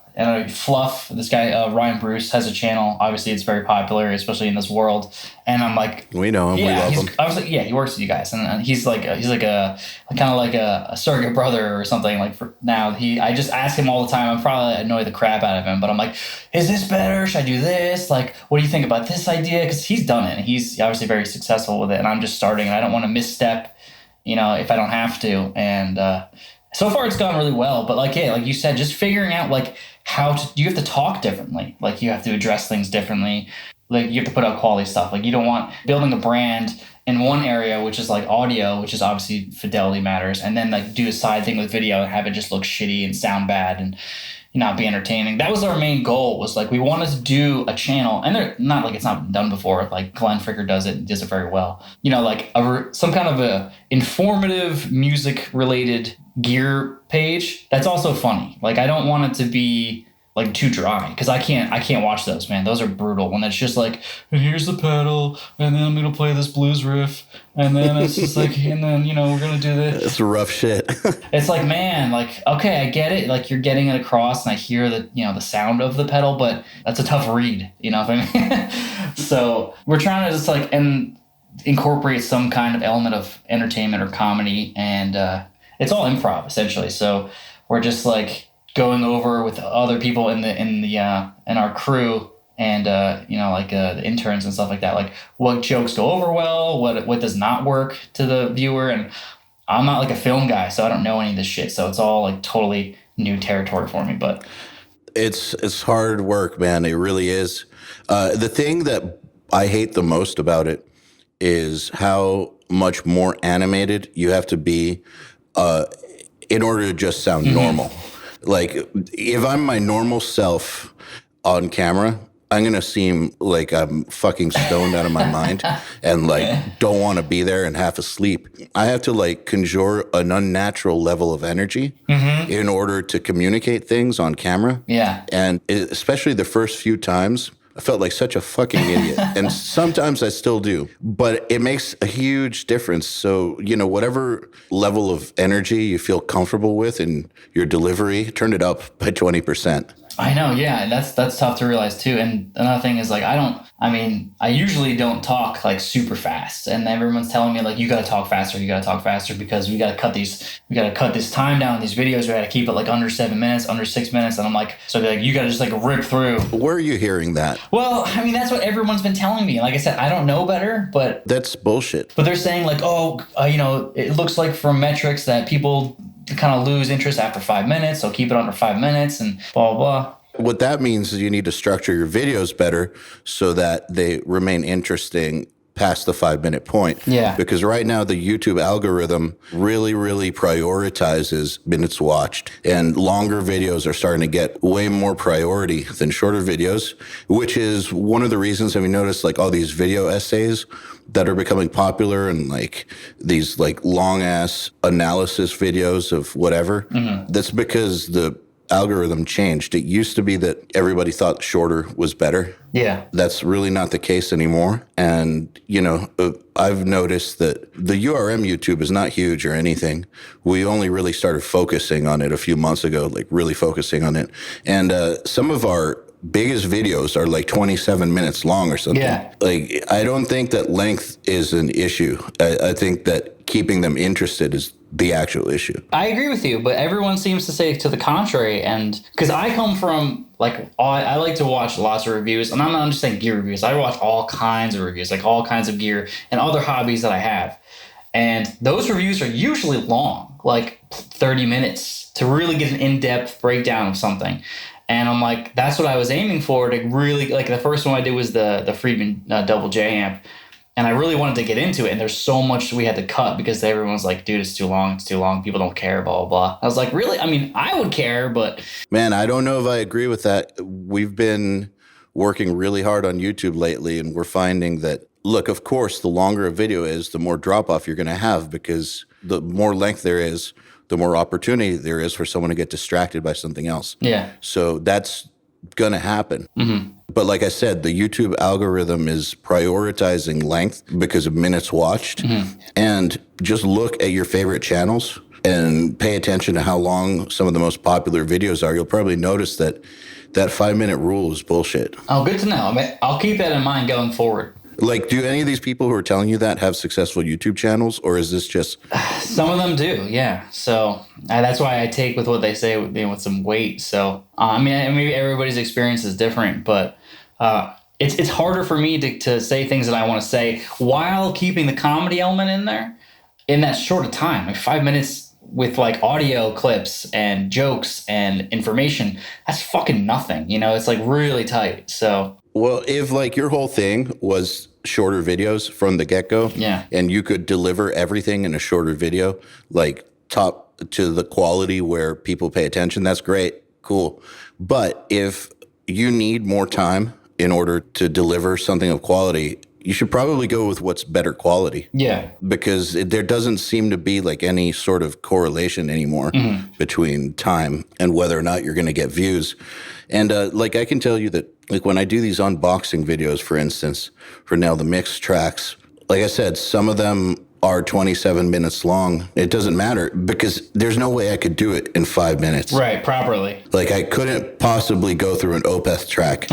Fluff, this guy, Ryan Bruce, has a channel. Obviously, it's very popular, especially in this world. And I'm like, we know him. Yeah, we love him. I was like, yeah, he works with you guys, and he's like a kind of like a surrogate brother or something. Like for now, I just ask him all the time. I'm probably annoy the crap out of him, but I'm like, is this better? Should I do this? Like, what do you think about this idea? Because he's done it, and he's obviously very successful with it. And I'm just starting, and I don't want to misstep, you know, if I don't have to. And so far, it's gone really well. But like, yeah, like you said, just figuring out like you have to talk differently. Like, you have to address things differently. Like, you have to put out quality stuff. Like, you don't want building a brand in one area, which is like audio, which is obviously fidelity matters, and then like do a side thing with video and have it just look shitty and sound bad and not be entertaining. That was our main goal, was like we wanted to do a channel, and they're not like it's not been done before. Like Glenn Fricker does it very well. You know, like some kind of a informative music related gear page that's also funny. Like, I don't want it to be like too dry, because I can't watch those, man. Those are brutal when it's just like, and here's the pedal, and then I'm gonna play this blues riff, and then it's just like, and then, you know, we're gonna do this. It's rough shit. It's like, man, like, okay, I get it. Like, you're getting it across, and I hear the, you know, the sound of the pedal, but that's a tough read, you know what I mean? So we're trying to just like incorporate some kind of element of entertainment or comedy, and it's all improv essentially. So we're just like going over with other people in our crew and you know, like the interns and stuff like that, like what jokes go over well, what does not work to the viewer. And I'm not like a film guy, so I don't know any of this shit, so it's all like totally new territory for me. But it's hard work, man. It really is. The thing that I hate the most about it is how much more animated you have to be in order to just sound normal. Like, if I'm my normal self on camera, I'm going to seem like I'm fucking stoned out of my mind and like don't want to be there and half asleep. I have to like conjure an unnatural level of energy in order to communicate things on camera. Yeah. And especially the first few times, I felt like such a fucking idiot. And sometimes I still do. But it makes a huge difference. So, you know, whatever level of energy you feel comfortable with in your delivery, turn it up by 20%. I know, yeah, and that's tough to realize too. And another thing is like I usually don't talk like super fast, and everyone's telling me like you gotta talk faster because we gotta cut this time down these videos. We gotta keep it like under 7 minutes, under 6 minutes, and I'm like, so like you gotta just like rip through. Where are you hearing that? Well, I mean that's what everyone's been telling me. Like I said, I don't know better, but that's bullshit. But they're saying like, it looks like from metrics that people kind of lose interest after 5 minutes, so keep it under 5 minutes and blah, blah, blah. What that means is you need to structure your videos better so that they remain interesting past the 5 minute point. Yeah. Because right now the YouTube algorithm really, really prioritizes minutes watched. And longer videos are starting to get way more priority than shorter videos, which is one of the reasons, have you noticed like all these video essays that are becoming popular and like these like long ass analysis videos of whatever? That's because the algorithm changed. It used to be that everybody thought shorter was better. Yeah. That's really not the case anymore. And, you know, I've noticed that the URM YouTube is not huge or anything. We only really started focusing on it a few months ago, like really focusing on it. And some of our biggest videos are like 27 minutes long or something. Yeah. Like, I don't think that length is an issue. I think that keeping them interested is the actual issue. I agree with you, but everyone seems to say to the contrary. And because I come from like, I like to watch lots of reviews, and I'm not just saying gear reviews. I watch all kinds of reviews, like all kinds of gear and other hobbies that I have. And those reviews are usually long, like 30 minutes to really get an in-depth breakdown of something. And I'm like, that's what I was aiming for, to really, like the first one I did was the Friedman Double J amp. And I really wanted to get into it. And there's so much we had to cut because everyone's like, dude, it's too long. People don't care, blah, blah, blah. I was like, really? I mean, I would care, but... Man, I don't know if I agree with that. We've been working really hard on YouTube lately, and we're finding that, look, of course, the longer a video is, the more drop-off you're going to have, because the more length there is, the more opportunity there is for someone to get distracted by something else. Yeah. So that's going to happen. But like I said, the YouTube algorithm is prioritizing length because of minutes watched. And just look at your favorite channels and pay attention to how long some of the most popular videos are. You'll probably notice that 5 minute rule is bullshit. Oh, good to know. I mean, I'll keep that in mind going forward. Like, do any of these people who are telling you that have successful YouTube channels, or is this just... Some of them do, yeah. So that's why I take with what they say with some weight. So, I mean, maybe everybody's experience is different, but it's harder for me to say things that I want to say while keeping the comedy element in there in that short of time. Like 5 minutes with like audio clips and jokes and information, that's fucking nothing. You know, it's like really tight. So... Well, if like your whole thing was shorter videos from the get-go, yeah, and you could deliver everything in a shorter video, like top to the quality where people pay attention, that's great, cool. But if you need more time in order to deliver something of quality, you should probably go with what's better quality. Yeah. Because there doesn't seem to be like any sort of correlation anymore between time and whether or not you're going to get views. And like I can tell you that like when I do these unboxing videos, for instance, for now the mix tracks, like I said, some of them are 27 minutes long. It doesn't matter because there's no way I could do it in 5 minutes. Right, properly. Like I couldn't possibly go through an Opeth track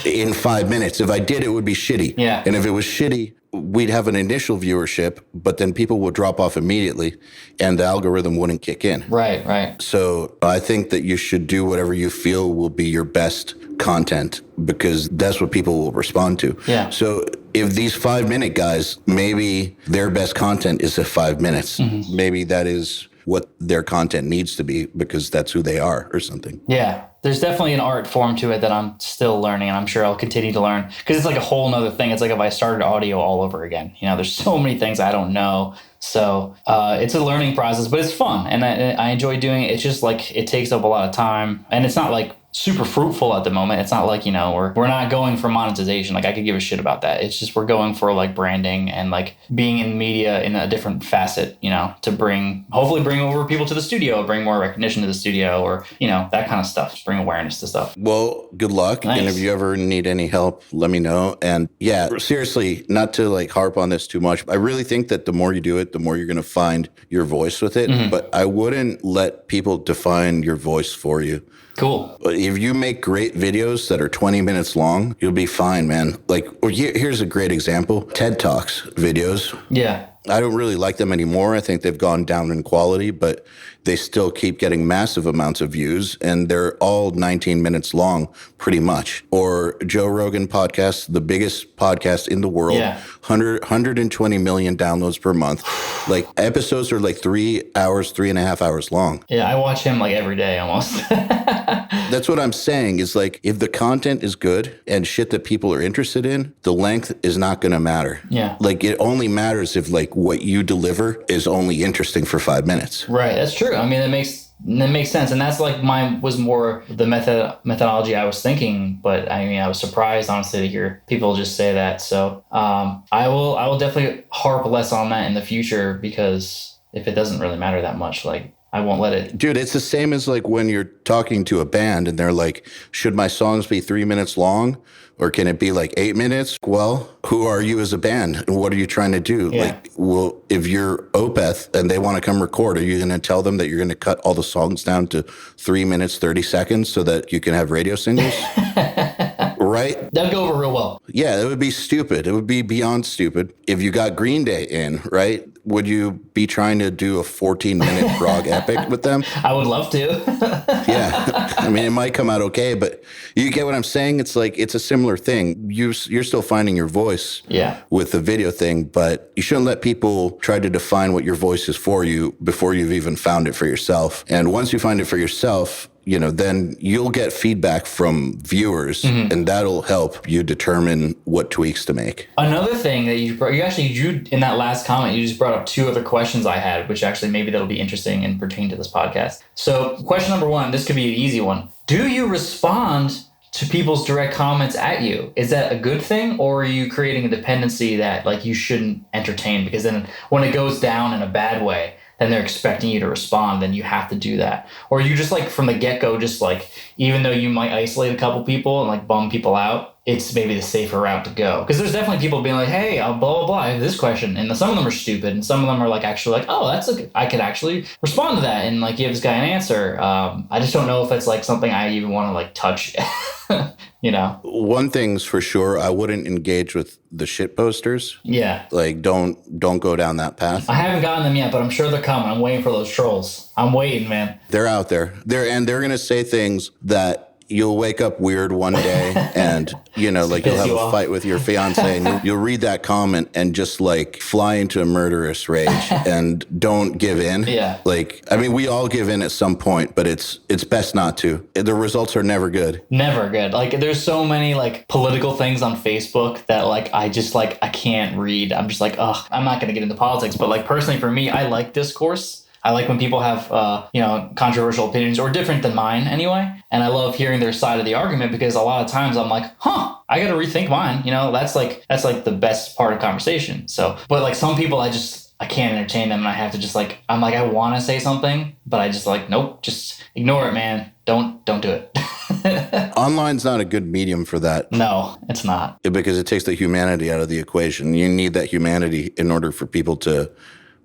in 5 minutes. If I did, it would be shitty. Yeah. And if it was shitty, we'd have an initial viewership, but then people would drop off immediately and the algorithm wouldn't kick in. Right, right. So I think that you should do whatever you feel will be your best content because that's what people will respond to. Yeah. So if these 5 minute guys, maybe their best content is at 5 minutes. Maybe that is what their content needs to be because that's who they are or something. Yeah. There's definitely an art form to it that I'm still learning, and I'm sure I'll continue to learn because it's like a whole nother thing. It's like if I started audio all over again. You know, there's so many things I don't know. So it's a learning process, but it's fun, and I enjoy doing it. It's just like it takes up a lot of time, and it's not like super fruitful at the moment. It's not like, we're not going for monetization. Like I could give a shit about that. It's just we're going for like branding and like being in media in a different facet, to hopefully bring over people to the studio, bring more recognition to the studio, or, that kind of stuff, bring awareness to stuff. Well, good luck. Nice. And if you ever need any help, let me know. And yeah, seriously, not to like harp on this too much. I really think that the more you do it, the more you're going to find your voice with it. Mm-hmm. But I wouldn't let people define your voice for you. Cool. If you make great videos that are 20 minutes long, you'll be fine, man. Like, here's a great example. TED Talks videos. Yeah. I don't really like them anymore. I think they've gone down in quality, but they still keep getting massive amounts of views, and they're all 19 minutes long, pretty much. Or Joe Rogan podcast, the biggest podcast in the world, 120 million downloads per month. Like, episodes are like 3.5 hours long. Yeah, I watch him like every day almost. That's what I'm saying is like, if the content is good and shit that people are interested in, the length is not going to matter. Yeah. Like, it only matters if like what you deliver is only interesting for 5 minutes. Right. That's true. I mean, that makes sense. And that's like mine was more the methodology I was thinking. But I mean, I was surprised, honestly, to hear people just say that. So I will definitely harp less on that in the future, because if it doesn't really matter that much, like, I won't let it. Dude, it's the same as like when you're talking to a band and they're like, should my songs be 3 minutes long or can it be like 8 minutes? Well, who are you as a band and what are you trying to do? Yeah. Like, well, if you're Opeth and they want to come record, are you going to tell them that you're going to cut all the songs down to 3 minutes, 30 seconds so that you can have radio singles? Right? That'd go over real well. Yeah, it would be stupid. It would be beyond stupid. If you got Green Day in, right? Would you be trying to do a 14-minute prog epic with them? I would love to. Yeah. I mean, it might come out okay, but you get what I'm saying? It's like, it's a similar thing. You're still finding your voice with the video thing, but you shouldn't let people try to define what your voice is for you before you've even found it for yourself. And once you find it for yourself, then you'll get feedback from viewers, and that'll help you determine what tweaks to make. Another thing that you in that last comment, you just brought up two other questions I had, which actually maybe that'll be interesting and pertain to this podcast. So question number one, this could be an easy one. Do you respond to people's direct comments at you? Is that a good thing, or are you creating a dependency that like you shouldn't entertain? Because then when it goes down in a bad way, then they're expecting you to respond, then you have to do that. Or you just like from the get-go, just like, even though you might isolate a couple people and like bum people out, it's maybe the safer route to go. Because there's definitely people being like, hey, blah, blah, blah, I have this question. And some of them are stupid, and some of them are like actually like, oh, I could actually respond to that and like give this guy an answer. I just don't know if it's like something I even want to like touch. One thing's for sure, I wouldn't engage with the shit posters. Yeah. Like, don't go down that path. I haven't gotten them yet, but I'm sure they're coming. I'm waiting for those trolls. I'm waiting, man. They're out there. They're going to say things that you'll wake up weird one day and, like you'll have a fight with your fiance and you'll read that comment and just like fly into a murderous rage and don't give in. Yeah. Like, I mean, we all give in at some point, but it's best not to. The results are never good. Never good. Like, there's so many like political things on Facebook that like, I can't read. I'm just like, ugh, I'm not going to get into politics, but like personally for me, I like discourse. I like when people have, controversial opinions or different than mine anyway. And I love hearing their side of the argument, because a lot of times I'm like, I got to rethink mine. That's like the best part of conversation. So, but like some people, I can't entertain them. And I have to just like, I'm like, I want to say something, but I just like, nope, just ignore it, man. Don't do it. Online's not a good medium for that. No, it's not. Because it takes the humanity out of the equation. You need that humanity in order for people to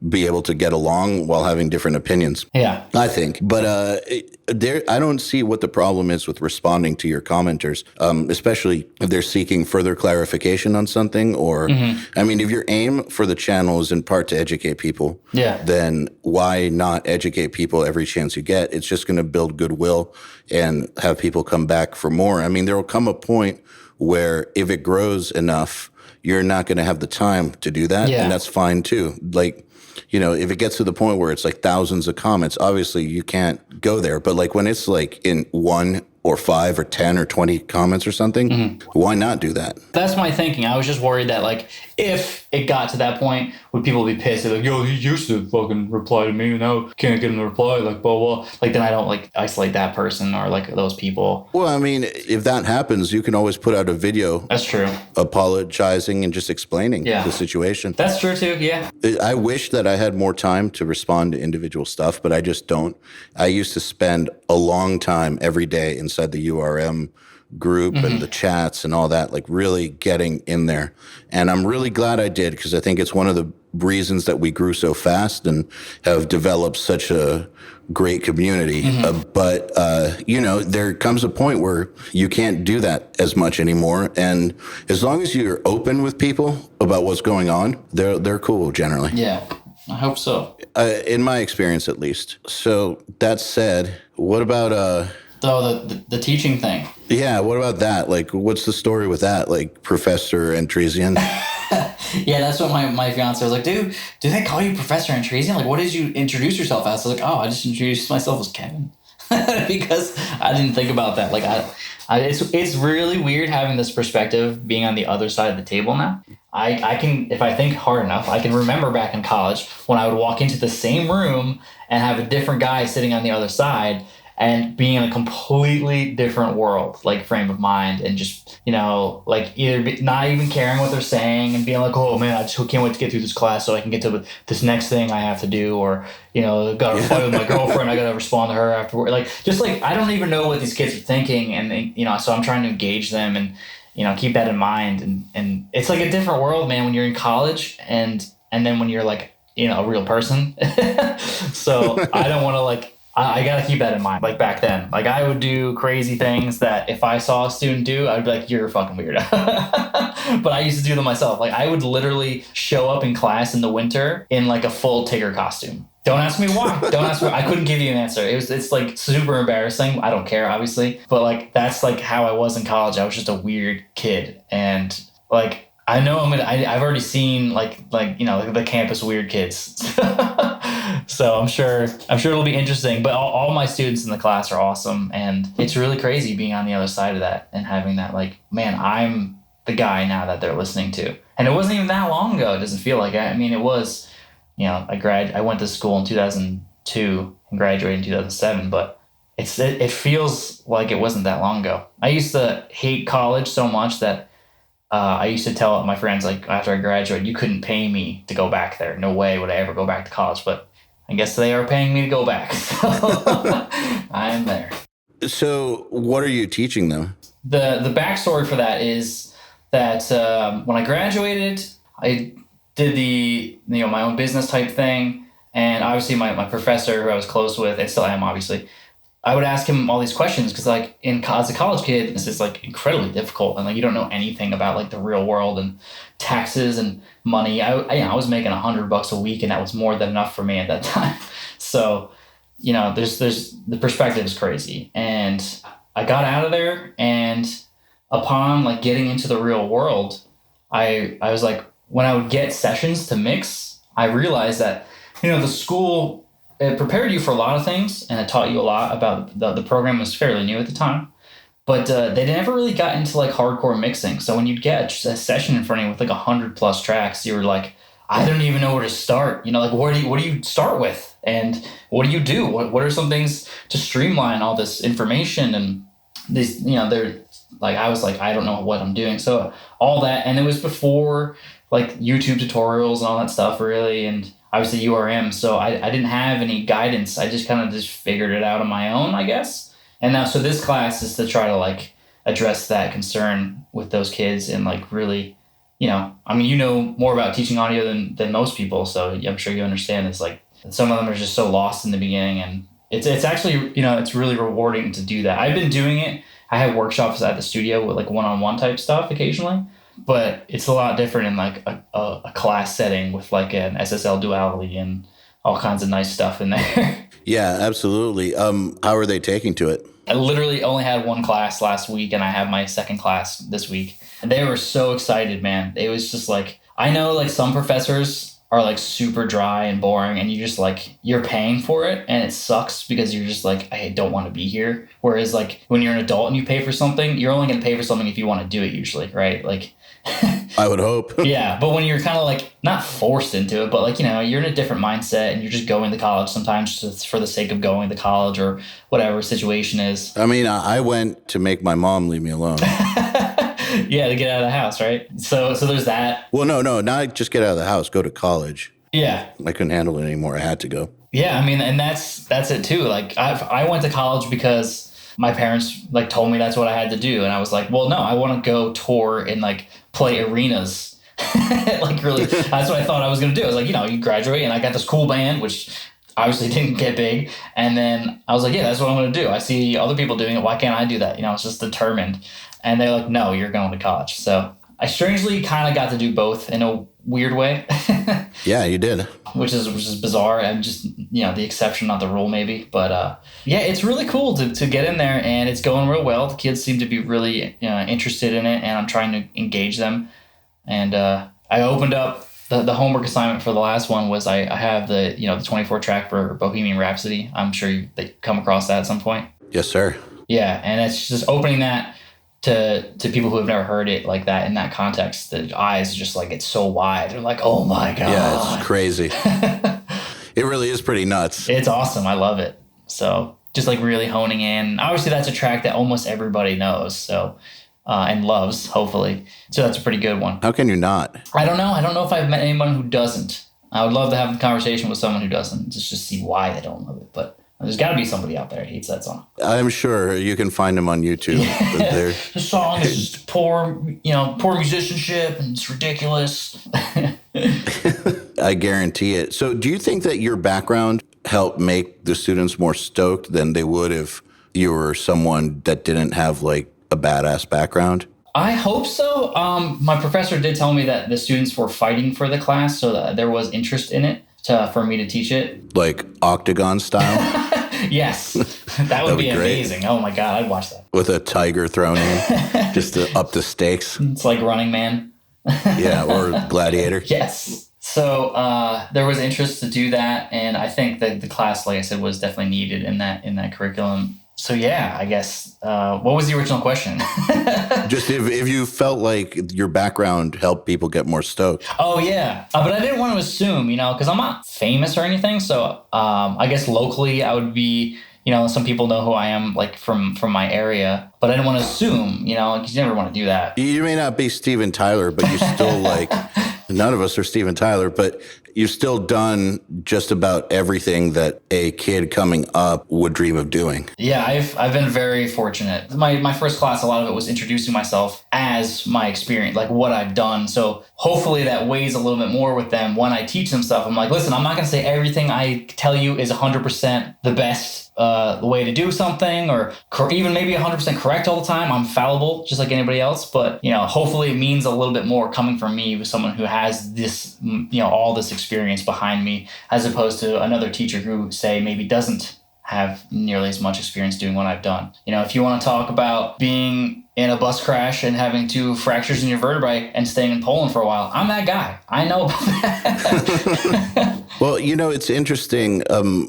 be able to get along while having different opinions. Yeah. I think. But I don't see what the problem is with responding to your commenters, especially if they're seeking further clarification on something or, I mean, if your aim for the channel is in part to educate people, then why not educate people every chance you get? It's just going to build goodwill and have people come back for more. I mean, there will come a point where if it grows enough, you're not going to have the time to do that. And that's fine too. Like, if it gets to the point where it's like thousands of comments, obviously you can't go there. But like when it's like in 1 or 5 or 10 or 20 comments or something, why not do that? That's my thinking. I was just worried that like if it got to that point, would people be pissed? They're like, yo, he used to fucking reply to me, and now can't get him to reply, like, blah, blah. Like, then I don't, like, isolate that person or, like, those people. Well, I mean, if that happens, you can always put out a video That's true. apologizing and just explaining Yeah. the situation. That's true, too, yeah. I wish that I had more time to respond to individual stuff, but I just don't. I used to spend a long time every day inside the URM group and the chats and all that, like really getting in there. And I'm really glad I did, because I think it's one of the reasons that we grew so fast and have developed such a great community. But there comes a point where you can't do that as much anymore. And as long as you're open with people about what's going on, they're cool generally. Yeah, I hope so. In my experience, at least. So that said, what about The teaching thing. yeah, what about that? Like, what's the story with that? Like, Professor Antreassian? Yeah, that's what my fiance was like, dude, do they call you Professor Antreassian? Like, what did you introduce yourself as? I was like, oh, I just introduced myself as Kevin. Because I didn't think about that. Like, it's really weird having this perspective being on the other side of the table now. I can, if I think hard enough, I can remember back in college when I would walk into the same room and have a different guy sitting on the other side, and being in a completely different world, like frame of mind, and just, like either not even caring what they're saying and being like, oh man, I just can't wait to get through this class so I can get to this next thing I have to do, or, got to fight with my girlfriend, I got to respond to her afterward. Like, just like, I don't even know what these kids are thinking. And they, so I'm trying to engage them and, keep that in mind. And it's like a different world, man, when you're in college and then when you're like, a real person. So I don't want to like, I got to keep that in mind. Like back then, like I would do crazy things that if I saw a student do, I'd be like, you're fucking weird. But I used to do them myself. Like I would literally show up in class in the winter in like a full Tigger costume. Don't ask me why. Don't ask me. I couldn't give you an answer. It's like super embarrassing. I don't care, obviously. But like, that's like how I was in college. I was just a weird kid. And like, I know I've already seen like the campus weird kids. So I'm sure it'll be interesting. But all my students in the class are awesome, and it's really crazy being on the other side of that and having that like, man, I'm the guy now that they're listening to. And it wasn't even that long ago. It doesn't feel like it. I mean, it was, I went to school in 2002 and graduated in 2007, but it feels like it wasn't that long ago. I used to hate college so much that I used to tell my friends, like, after I graduated, you couldn't pay me to go back there. No way would I ever go back to college. But I guess they are paying me to go back. So I am there. So what are you teaching them? The backstory for that is that when I graduated, I did my own business type thing. And obviously my professor, who I was close with, and still am, obviously, I would ask him all these questions because, like, as a college kid, this is like incredibly difficult, and like you don't know anything about like the real world and taxes and money. I was making $100 a week, and that was more than enough for me at that time. So, there's the perspective is crazy, and I got out of there, and upon like getting into the real world, I was like, when I would get sessions to mix, I realized that the school, it prepared you for a lot of things, and it taught you a lot about the program was fairly new at the time, but they never really got into like hardcore mixing. So when you'd get a session in front of you with like 100+ tracks, you were like, I don't even know where to start. Like what do you start with, and what do you do? What are some things to streamline all this information? And these, they're like, I was like, I don't know what I'm doing. So all that, and it was before like YouTube tutorials and all that stuff, really, and obviously URM, so I didn't have any guidance. I just kind of just figured it out on my own, I guess. And now, so this class is to try to like address that concern with those kids and like really, more about teaching audio than most people. So I'm sure you understand this. Like some of them are just so lost in the beginning, and it's actually, it's really rewarding to do that. I've been doing it. I have workshops at the studio with like one-on-one type stuff occasionally. But it's a lot different in like a class setting with like an SSL duality and all kinds of nice stuff in there. Yeah, absolutely. How are they taking to it? I literally only had one class last week, and I have my second class this week. And they were so excited, man. It was just like, I know like some professors are like super dry and boring, and you just like, you're paying for it and it sucks because you're just like, I don't want to be here. Whereas like when you're an adult and you pay for something, you're only going to pay for something if you want to do it usually, right? Like I would hope. yeah, but when you're kind of like not forced into it, but like, you're in a different mindset and you're just going to college sometimes just for the sake of going to college or whatever situation is. I mean, I went to make my mom leave me alone. Yeah, to get out of the house, right? So there's that. Well, no, not just get out of the house, go to college. Yeah. I couldn't handle it anymore. I had to go. Yeah, I mean, and that's it too. Like I went to college because my parents like told me that's what I had to do, and I was like, well, no, I want to go tour and like play arenas. Like really, that's what I thought I was gonna do. I was like, you graduate, and I got this cool band, which obviously didn't get big, and then I was like, yeah, that's what I'm gonna do. I see other people doing it. Why can't I do that? I was just determined. And they're like, no, you're going to college. So I strangely kind of got to do both in a weird way. Yeah, you did. Which is bizarre. I'm just, the exception, not the rule maybe. But yeah, it's really cool to get in there, and it's going real well. The kids seem to be really interested in it, and I'm trying to engage them. And I opened up the homework assignment for the last one was I have the, the 24 track for Bohemian Rhapsody. I'm sure they come across that at some point. Yes, sir. Yeah, and it's just opening that to people who have never heard it like that in that context. The eyes just like get so wide. They're like, oh my God. Yeah, it's crazy. It really is pretty nuts. It's awesome. I love it. So just like really honing in. Obviously, that's a track that almost everybody knows. So and loves, hopefully. So that's a pretty good one. How can you not? I don't know. I don't know if I've met anyone who doesn't. I would love to have a conversation with someone who doesn't, just see why they don't love it. But there's got to be somebody out there who hates that song. I'm sure you can find them on YouTube. Yeah. The song is just poor musicianship, and it's ridiculous. I guarantee it. So do you think that your background helped make the students more stoked than they would if you were someone that didn't have like a badass background? I hope so. My professor did tell me that the students were fighting for the class, so that there was interest in it for me to teach it. Like octagon style? Yes. That would be amazing. Oh my God, I'd watch that. With a tiger thrown in, just to up the stakes. It's like Running Man. Yeah, or Gladiator. Yes. So there was interest to do that, and I think that the class, like I said, was definitely needed in that curriculum. So yeah, I guess, what was the original question? Just if you felt like your background helped people get more stoked. Oh yeah, but I didn't want to assume, because I'm not famous or anything. So I guess locally I would be, some people know who I am, like from my area. But I didn't want to assume, because you never want to do that. You may not be Steven Tyler, but you still like. None of us are Steven Tyler, but you've still done just about everything that a kid coming up would dream of doing. Yeah, I've been very fortunate. My first class, a lot of it was introducing myself as my experience, like what I've done. So hopefully that weighs a little bit more with them when I teach them stuff. I'm like, listen, I'm not going to say everything I tell you is 100% the best way to do something, or even maybe 100% correct all the time. I'm fallible, just like anybody else. But, hopefully it means a little bit more coming from me with someone who has this, all this experience behind me, as opposed to another teacher who, say, maybe doesn't have nearly as much experience doing what I've done. If you want to talk about being in a bus crash and having 2 fractures in your vertebrae and staying in Poland for a while, I'm that guy. I know about that. Well, it's interesting.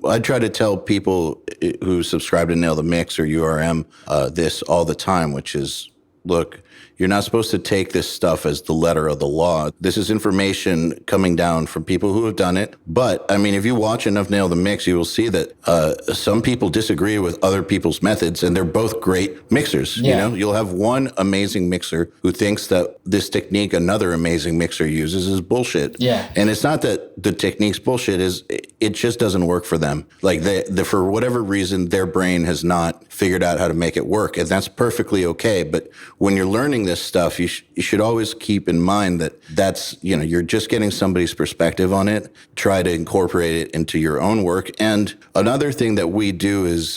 I try to tell people who subscribe to Nail the Mix or URM this all the time, which is, look, you're not supposed to take this stuff as the letter of the law. This is information coming down from people who have done it. But, if you watch enough Nail the Mix, you will see that some people disagree with other people's methods, and they're both great mixers. Yeah. You'll have one amazing mixer who thinks that this technique another amazing mixer uses is bullshit. Yeah. And it's not that the technique's bullshit, it just doesn't work for them. Like, for whatever reason, their brain has not figured out how to make it work, and that's perfectly okay. But when you're learning this stuff, you should always keep in mind that that's, you're just getting somebody's perspective on it. Try to incorporate it into your own work. And another thing that we do is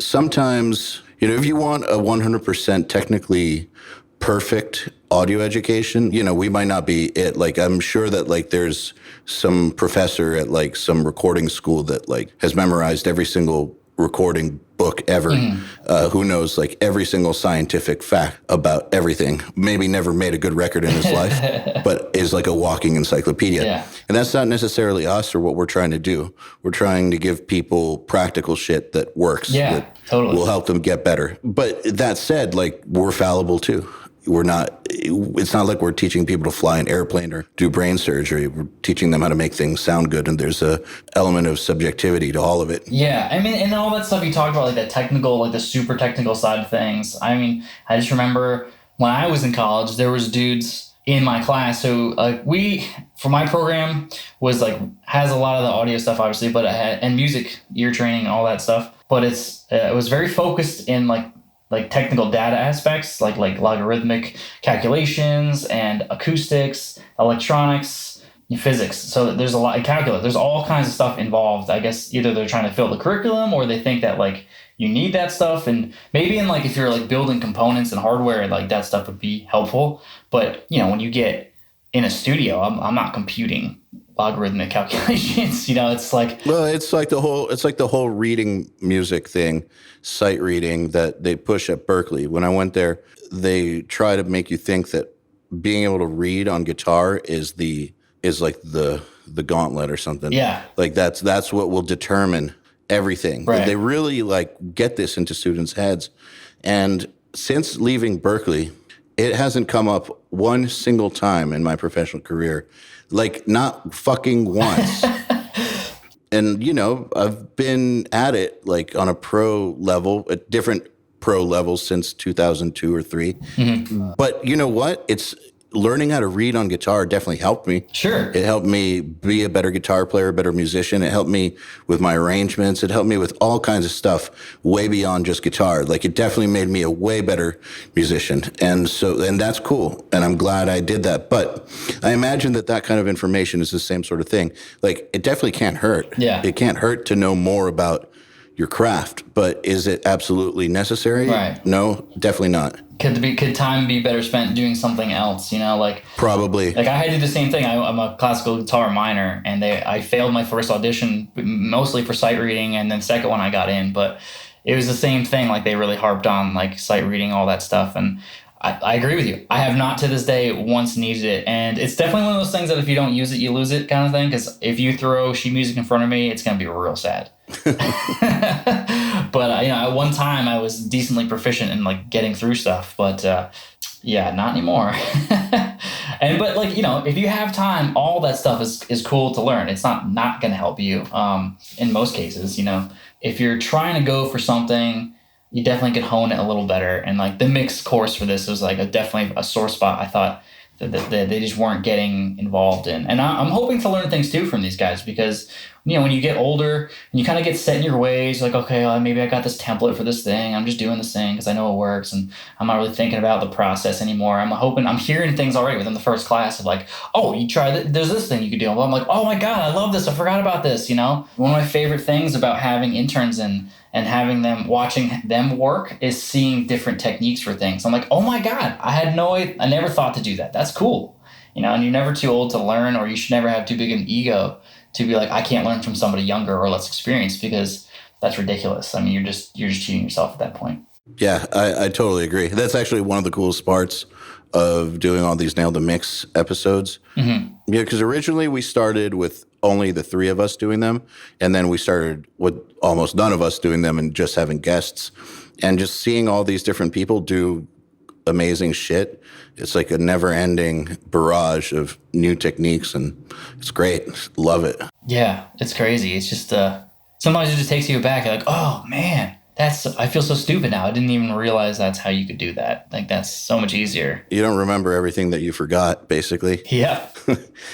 sometimes, if you want a 100% technically perfect audio education, we might not be it. Like, I'm sure that like there's some professor at like some recording school that like has memorized every single recording book ever. Who knows, like, every single scientific fact about everything. Maybe never made a good record in his life, but is like a walking encyclopedia. Yeah. And that's not necessarily us or what we're trying to do. We're trying to give people practical shit that works. Yeah, that totally. will help them get better. But that said, like, we're fallible too. We're not, it's not like we're teaching people to fly an airplane or do brain surgery. We're teaching them how to make things sound good. And there's a element of subjectivity to all of it. Yeah, I mean, and all that stuff you talked about, like that technical, like the super technical side of things. I mean, I just remember when I was in college, there was dudes in my class who, for my program, was like, has a lot of the audio stuff, obviously, but and music, ear training, all that stuff. But it was very focused in like technical data aspects, like logarithmic calculations and acoustics, electronics, and physics. So there's a lot of calculus. There's all kinds of stuff involved. I guess either they're trying to fill the curriculum or they think that like you need that stuff. And maybe in like if you're like building components and hardware, like that stuff would be helpful. But you know, when you get in a studio, I'm not computing logarithmic calculations. You know, it's like, well, it's like the whole reading music thing, sight reading that they push at Berkeley. When I went there, they try to make you think that being able to read on guitar is like the gauntlet or something. Yeah. Like that's what will determine everything. Right. They really like get this into students' heads. And since leaving Berkeley, it hasn't come up one single time in my professional career. Like, not fucking once. And, you know, I've been at it, like, on a pro level, at different pro levels since 2002 or 3. Mm-hmm. But you know what? It's learning how to read on guitar definitely helped me. Sure. It helped me be a better guitar player, a better musician. It helped me with my arrangements. It helped me with all kinds of stuff way beyond just guitar. Like, it definitely made me a way better musician. And that's cool. And I'm glad I did that. But I imagine that kind of information is the same sort of thing. Like, it definitely can't hurt. Yeah. It can't hurt to know more about your craft, but is it absolutely necessary? Right. No, definitely not. Could time be better spent doing something else? You know, like probably. Like I had to do the same thing. I'm a classical guitar minor, and I failed my first audition mostly for sight reading, and then second one I got in. But it was the same thing. Like they really harped on like sight reading, all that stuff, and I agree with you. I have not to this day once needed it, and it's definitely one of those things that if you don't use it, you lose it kind of thing. Because if you throw sheet music in front of me, it's gonna be real sad. But you know, at one time I was decently proficient in like getting through stuff, but yeah, not anymore. But like, you know, if you have time, all that stuff is cool to learn. It's not gonna help you in most cases. You know, if you're trying to go for something, you definitely could hone it a little better. And like the mixed course for this was like definitely a sore spot. I thought that they just weren't getting involved in. And I'm hoping to learn things too from these guys because, you know, when you get older and you kind of get set in your ways, like, okay, well, maybe I got this template for this thing. I'm just doing this thing because I know it works. And I'm not really thinking about the process anymore. I'm hearing things already within the first class of like, oh, you try that. There's this thing you could do. Well, I'm like, oh my God, I love this. I forgot about this. You know, one of my favorite things about having interns and having them, watching them work is seeing different techniques for things. I'm like, oh my God, I never thought to do that. That's cool. You know, and you're never too old to learn, or you should never have too big an ego to be like, I can't learn from somebody younger or less experienced, because that's ridiculous. I mean, you're just cheating yourself at that point. Yeah, I totally agree. That's actually one of the coolest parts of doing all these Nail the Mix episodes. Mm-hmm. Yeah, because originally we started with only the three of us doing them, and then we started with almost none of us doing them and just having guests. And just seeing all these different people do amazing shit, it's like a never-ending barrage of new techniques, and it's great. Love it. Yeah, it's crazy. It's just sometimes it just takes you aback. You're like, oh man, I feel so stupid now. I didn't even realize that's how you could do that. Like, that's so much easier. You don't remember everything that you forgot, basically. Yeah.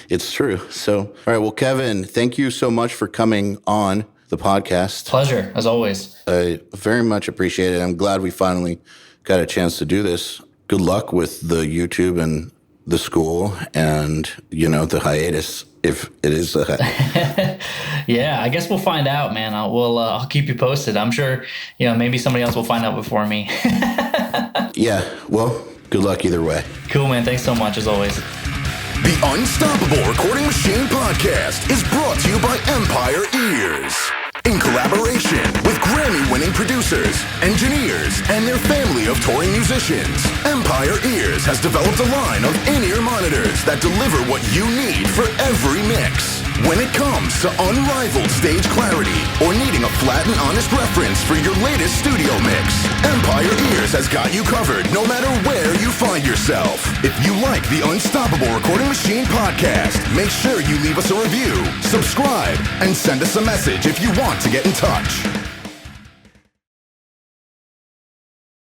It's true. So, all right. Well, Kevin, thank you so much for coming on the podcast. Pleasure, as always. I very much appreciate it. I'm glad we finally got a chance to do this. Good luck with the YouTube and the school and, you know, the hiatus, if it is a hiatus. Yeah, I guess we'll find out, man. I'll keep you posted. I'm sure, you know, maybe somebody else will find out before me. Yeah, well, good luck either way. Cool, man. Thanks so much, as always. The Unstoppable Recording Machine Podcast is brought to you by Empire Ears, in collaboration with Grammy producers, engineers, and their family of touring musicians, Empire Ears has developed a line of in-ear monitors that deliver what you need for every mix. When it comes to unrivaled stage clarity or needing a flat and honest reference for your latest studio mix, Empire Ears has got you covered no matter where you find yourself. If you like the Unstoppable Recording Machine podcast, make sure you leave us a review, subscribe, and send us a message if you want to get in touch.